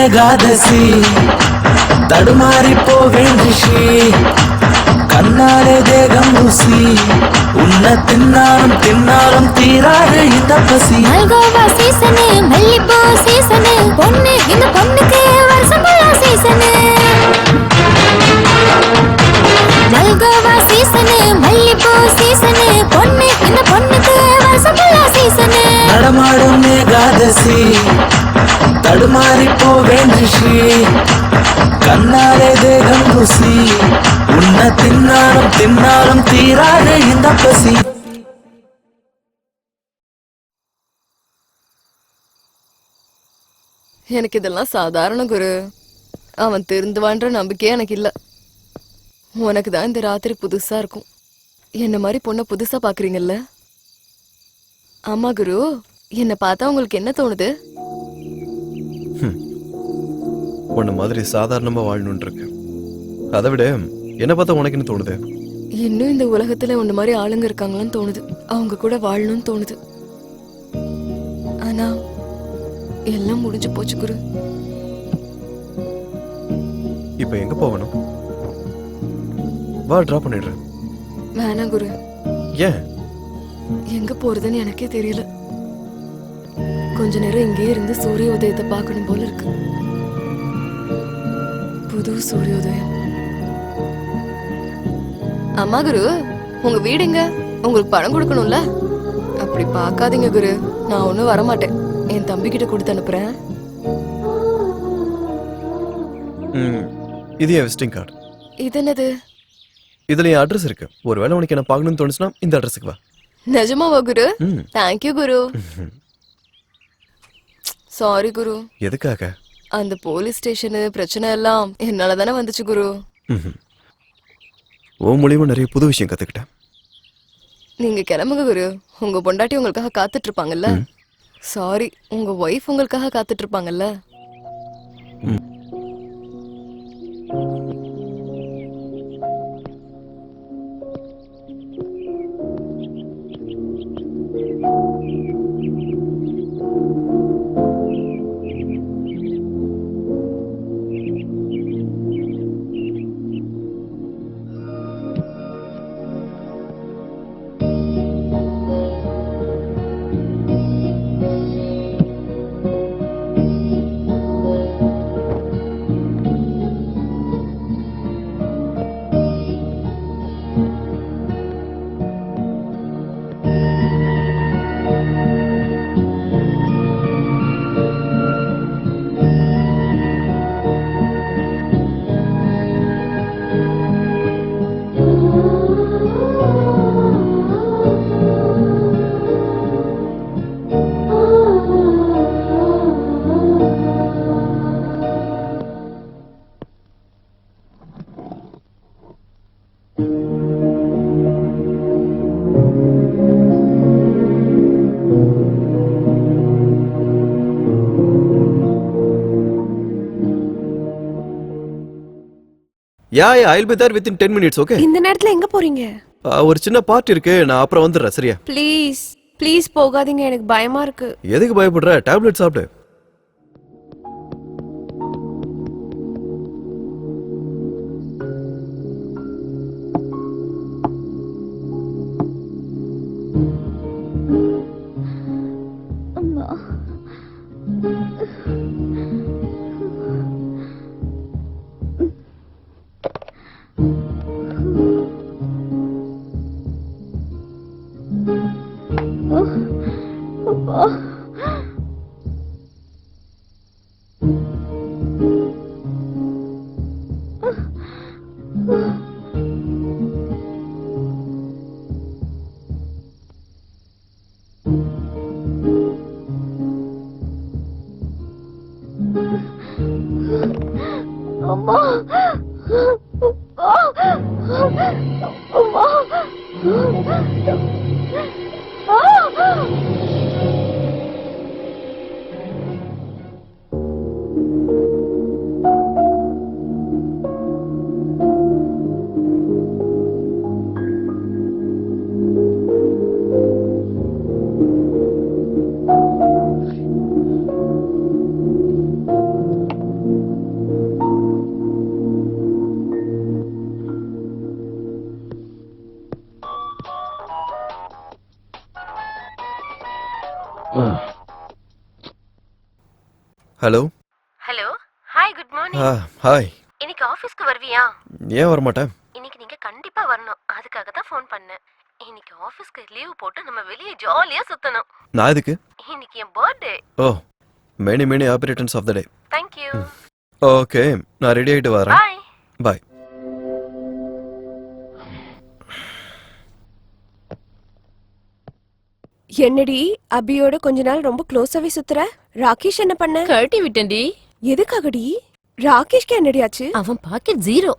ஏகாதசி தடுமாறி போவேன் ரிஷி கண்ணாலே தேகம் ருசி உன்னை தின்னாலும் தின்னாலும் தீராது இந்த பசி மல்கோவா சீசனு மல்லிப்பூ சீசனு பொண்ணு இந்த பொண்ணுக்கு வருஷம் சீசனு மல்கோவா சீசனு மல்லிப்பூ சீசனு பொண்ணு இந்த பொண்ணுக்கு வருஷம் சீசனு நடமாடும் ஏகாதசி தடுமாறி போவேன் ரிஷி கண்ணாலே தேகம் ருசி உன்னை தின்னாலும் தின்னாலும் தீராது இந்த பசி எனக்கு இதெல்லாம் சாதாரண குரு. அவன் திருந்துவான்ற நம்பிக்கையே எனக்கு இல்ல. உனக்கு தான் இந்த ராத்திரி புதுசா இருக்கும். என்ன மாதிரி பொண்ணை புதுசா பாக்குறீங்கல்ல? ஆமா குரு, என்ன பார்த்தா உங்களுக்கு என்ன தோணுது? உன்ன மாதிரி சாதாரணமா வாழணும்னு இருக்கு. அதை விட என்ன பார்த்தா உனக்கு என்ன தோணுது? இன்னும் இந்த உலகத்துல உன்ன மாதிரி ஆளுங்க இருக்காங்களான்னு தோணுது. அவங்க கூட வாழணும்னு தோணுது. ஆனா எல்லாம் முடிஞ்சு போச்சு குரு. இப்ப எங்க போகணும்? வா, டிராப் பண்ணிடுறேன். வேணாம் குரு. ஏன்? எங்க போறதுன்னு எனக்கே தெரியல. கொஞ்ச நேரம் இங்கே இருந்து சூரிய உதயத்தை பார்க்கணும் போல இருக்கு. புது சூரியோதயம். அம்மா குரு, உங்க வீடுங்க? உங்களுக்கு பணம் கொடுக்கணும்ல? அப்படி பார்க்காதீங்க குரு, நான் ஒன்னும் வரமாட்டேன். என் தம்பி கிட்ட கொடுத்து அனுப்புறேன். இது என் விசிட்டிங் கார்டு. இது என்னது? இதுல என் அட்ரஸ் இருக்கு. ஒருவேளை உனக்கு என்ன பார்க்கணும்னு தோணுச்சுன்னா இந்த அட்ரஸுக்கு வா. நிஜமாவா குரு? தேங்க்யூ குரு. சாரி குரு. எதுக்காக? அந்த போலீஸ் ஸ்டேஷனு பிரச்சனை எல்லாம் என்னால தானே வந்துச்சு குரு. உன் மூலியமா நிறைய புது விஷயம் கத்துக்கிட்டேன். நீங்க கிளம்புங்க குரு. உங்க பொண்டாட்டி உங்களுக்காக காத்துட்டு இருப்பாங்கல்ல? சாரி, உங்க ஒய்ஃப் உங்களுக்காக காத்துட்டு இருப்பாங்கல்ல? I'll be there within 10 minutes, okay? இந்த நேரத்துல எங்க போறீங்க? ஒரு சின்ன பார்ட்டி இருக்கு, நான் அப்புறம் வந்துடுறேன், சரியா? ப்ளீஸ் ப்ளீஸ் போகாதீங்க, எனக்கு பயமா இருக்கு. எதுக்கு பயப்படுற? டேப்லெட் சாப்பிடு. Hello hello hi good morning. Hi. இன்னைக்கு ஆபீஸ்க்கு வருவியா? ஏன் வர மாட்டேன்? இன்னைக்கு நீங்க கண்டிப்பா வரணும், அதுக்காக தான் ஃபோன் பண்ணேன். இன்னைக்கு ஆபீஸ்க்கு லீவ் போட்டு நம்ம வெளியே ஜாலியா சுத்தணும். நான் எதுக்கு? இன்னைக்கு என் birthday. Oh, many happy returns of the day. Thank you. Okay, நான் ரெடி ஆயிட்டு வரேன். பை. பை. என்னடி அபியோட கொஞ்ச நாள் ரொம்ப க்ளோஸாவே சுத்துற? ராகேஷ் என்ன பண்ண? கழட்டி விட்டேன்டி. எதுக்காகடி? ராகேஷ்க்கு என்னடி ஆச்சு? அவன் பாக்கெட் ஜீரோ.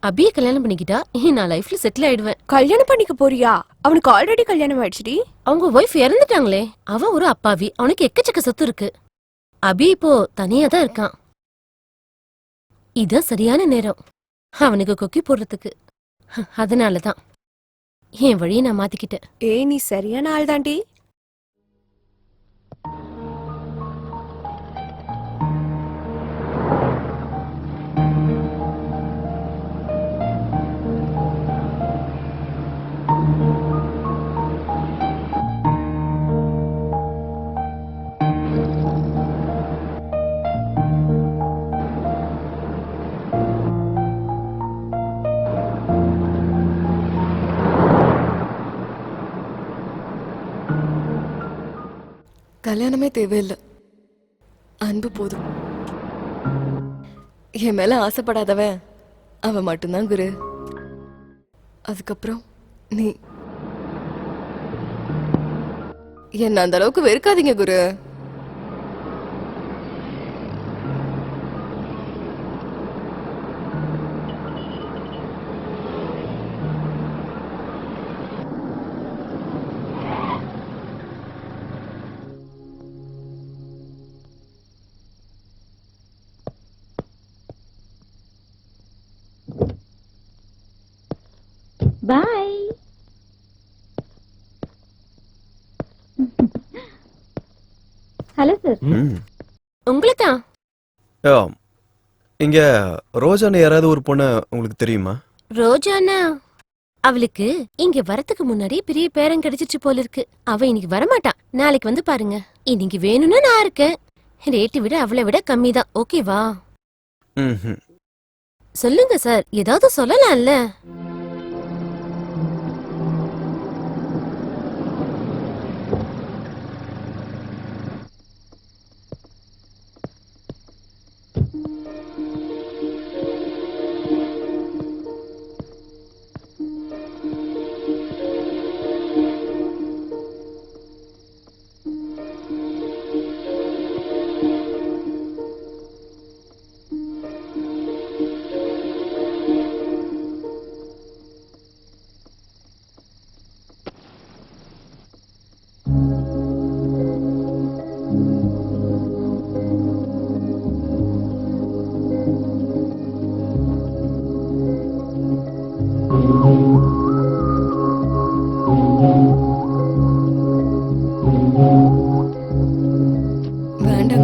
அபிய கல்யாணம் பண்ணிக்கிட்டா நான் லைஃப்ல செட்டில் ஆயிடுவேன். கல்யாணம் பண்ணிக்க போறியா? அவனுக்கு ஆல்ரெடி கல்யாணம் ஆயிடுச்சுடி. அவங்க ஒய்ஃப் இறந்துட்டாங்களே. அவன் ஒரு அப்பாவி, அவனுக்கு எக்கச்சக்க சொத்து இருக்கு. அபி இப்போ தனியா தான் இருக்கான். இதான் சரியான நேரம் அவனுக்கு கொக்கி போடுறதுக்கு. அதனாலதான் என் வழியை நான் மாத்திக்கிட்டேன். ஏய், நீ சரியான ஆள் தாண்டி. கல்யாணமே தேவையில்லை, அன்பு போதும். என் மேல ஆசைப்படாதவன் அவன் மட்டும்தான் குரு. அதுக்கப்புறம் நீ என்ன அந்த அளவுக்கு வெறுக்காதீங்க குரு. பாய். Hello sir. உங்களுக்கா? இங்க ரோஜான்னு யாராவது ஒரு பொண்ணு உங்களுக்கு தெரியுமா? ரோஜானா? அவளுக்கு இங்க வரதுக்கு முன்னாடி பெரிய பேரம் கிடைச்சிச்சு போல இருக்கு. அவ இன்னைக்கு வரமாட்டான், நாளைக்கு வந்து பாருங்க. இன்னைக்கு வேணும்னா நான் இருக்கேன். ரேட்டு விட அவளை விட கம்மி தான், ஓகேவா? சொல்லுங்க சார், ஏதாவது சொல்லலாம்ல.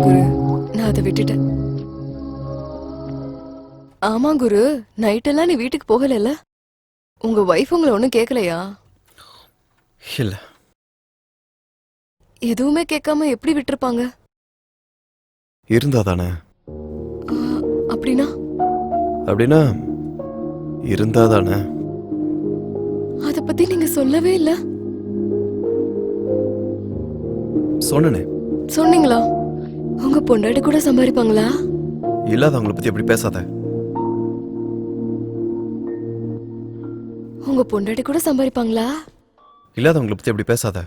குரு, நான் அதை விட்டுட்டேன். ஆமா குரு, நைட்டெல்லாம் நீ வீட்டுக்கு போகலல்ல? உங்க வைஃப் உங்களை ஒண்ணும் கேட்கலையா? இல்ல. எதுவுமே கேட்காம எப்படி விட்டுருப்பாங்க? இருந்தா தானே. அப்படின்னா அப்படின்னா இருந்தா தானே. அத பத்தி நீங்க சொல்லவே இல்ல. சொன்னனே. சொன்னீங்களா? உங்க பொண்டாட்டி கூட சம்பாதிப்பாங்களா? இல்லாதவங்களை பத்தி எப்படி பேசாத. உங்க பொண்டாட்டி கூட சம்பாதிப்பாங்களா? இல்லாதவங்களை பத்தி எப்படி பேசாத.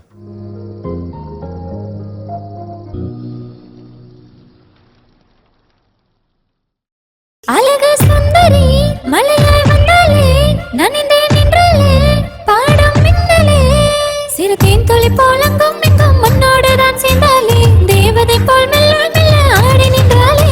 அழகு சுந்தரி மலையாய் வந்தாலே நனிந்தேன் நின்றாலே பாடம் மின்னலே சிறு தேன் துளி போலங்கும் எங்கும் மண்ணோடு தான் சேர்ந்தாலே தேவதை போல் மெல்ல மெல்ல ஆடி நின்றாலே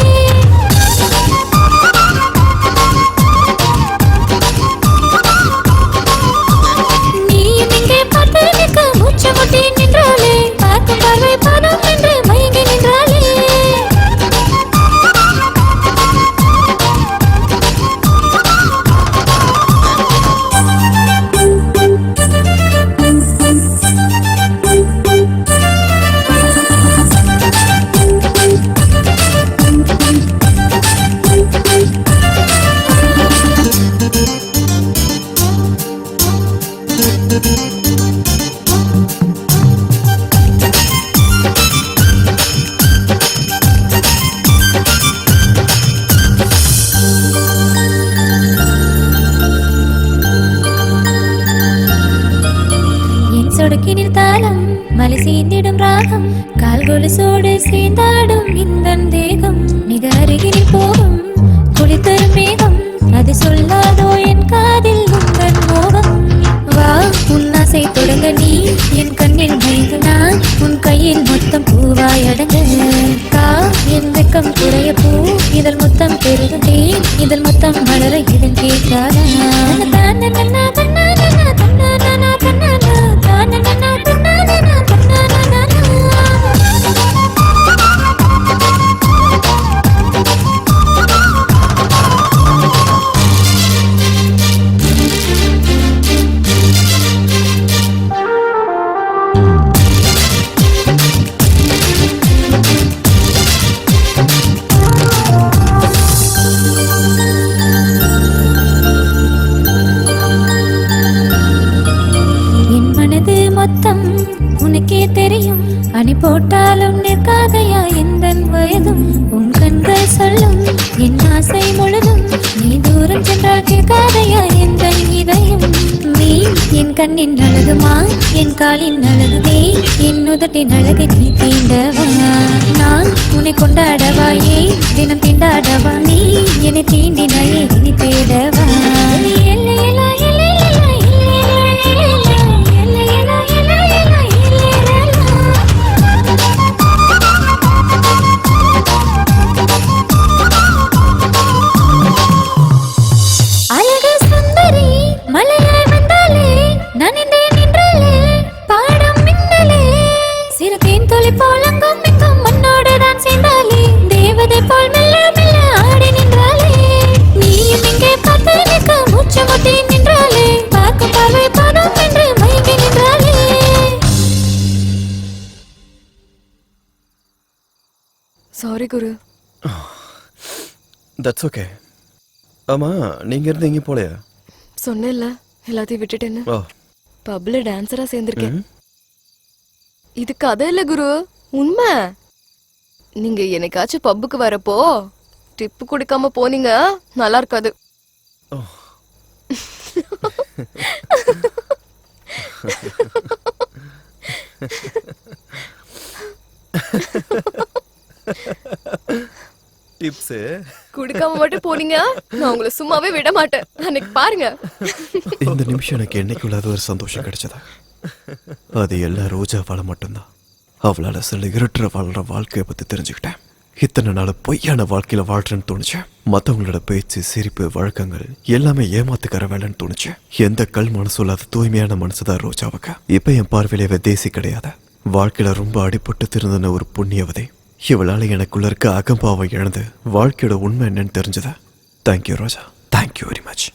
நீயும் இங்கே பார்த்து நிற்க மூச்சு முட்டி நின்றாலே பார்க்கும் பார்வை பாதம் என்று மயங்கி நின்றாலே சொடுக்கினில் தாளம் மலை சேர்ந்திடும் ராகம் கால்கொலுசோடு சேர்ந்தாடும் இந்த தேகம் மிக அருகினில் போகும் குளித்தரும் மேகம் அது சொல்லாதோ என் காதில் உங்கள் மோகம் வா உன்னாசை தொடங்க நீ என் கண்ணில் மயங்கு நான் உன் கையில் மொத்தம் பூவாய் அடங்கு கா என் வெக்கம் குறைய பூ இதழ் மொத்தம் பெருகுதே இதழ் மொத்தம் மலர இதன் கேட்காதா தான நன்னா தன்னா நன்னா தன்னா நன்னா தன்னா தான நன்னா தன்னா நன்னா தன்னா நன்னா மொத்தம் உனக்கே தெரியும் அணி போட்டாலும் நிற்காதையா எந்த வயதும் உன் கண்கள் சொல்லும் என் ஆசை முழுதும் நீ தூரம் சென்றால் கேட்காதையா எந்த இதயம் நீ என் கண்ணின் அழகுமா என் காலின் அழகுதே என் உதட்டின் அழகை நீ தீண்டவா நான் உன்னை கொண்டாடவாயே தினம் தீண்டாடவா நீ என்னை தீண்டினாயே இனி தேடவா அழகு சுந்தரி மலையாய் வந்தாலே நனிந்தேன் நின்றாலே பாடம் மின்னலே சிறு தேன் துளி போலங்கும் எங்கும் மண்ணோடு தான் சேர்ந்தாலே தேவதை போல் மெல்ல மெல்ல ஆடி நின்றாலே நீயும் இங்கே பார்த்து நிற்க மூச்சு முட்டி நின்றாலே பார்க்கும் பார்வை பாதம் என்று மயங்கி நின்றாலே சாரி குரு. That's okay. ஆமா நீங்க இருந்து எங்க போலையா? சொன்னேன்ல எல்லாத்தையும் விட்டுட்டேன்னு. பப்ல டான்சரா சேர்ந்திருக்கேன். இது கதை இல்ல குரு, உண்மை. நீங்க என்னைக்காச்சும் பப்புக்கு வரப்போ டிப்பு குடிக்காம போனீங்க நல்லா இருக்காது. டிப்ஸ் குடிக்காம மட்டும் போனீங்க நான் உங்களை சும்மாவே விட மாட்டேன். அன்னைக்கு பாருங்க. இந்த நிமிஷம் எனக்கு என்னைக்குள்ளாத ஒரு சந்தோஷம் கிடைச்சதா அது எல்லாம் ரோஜாவால மட்டும்தான். அவளால சில இருட்டுற வாழ்ற வாழ்க்கையை பத்தி தெரிஞ்சுக்கிட்டேன். இத்தனை நாள் பொய்யான வாழ்க்கையில வாழ்றேன்னு தோணுச்சு. மற்றவங்களோட பேச்சு சிரிப்பு வழக்கங்கள் எல்லாமே ஏமாத்துக்கிற வேலைன்னு தோணுச்சு. எந்த கல் மனசு இல்லாத தூய்மையான மனசுதான் ரோஜாவுக்கு. இப்ப என் பார்வையில தேசி கிடையாது. வாழ்க்கையில ரொம்ப அடிபட்டு திருந்தன ஒரு புண்ணியவதை. இவளால் எனக்குள்ள இருக்க அகம்பாவை இழந்து வாழ்க்கையோட உண்மை என்னன்னு தெரிஞ்சது. தேங்க்யூ ரோஜா, தேங்க்யூ வெரி மச்.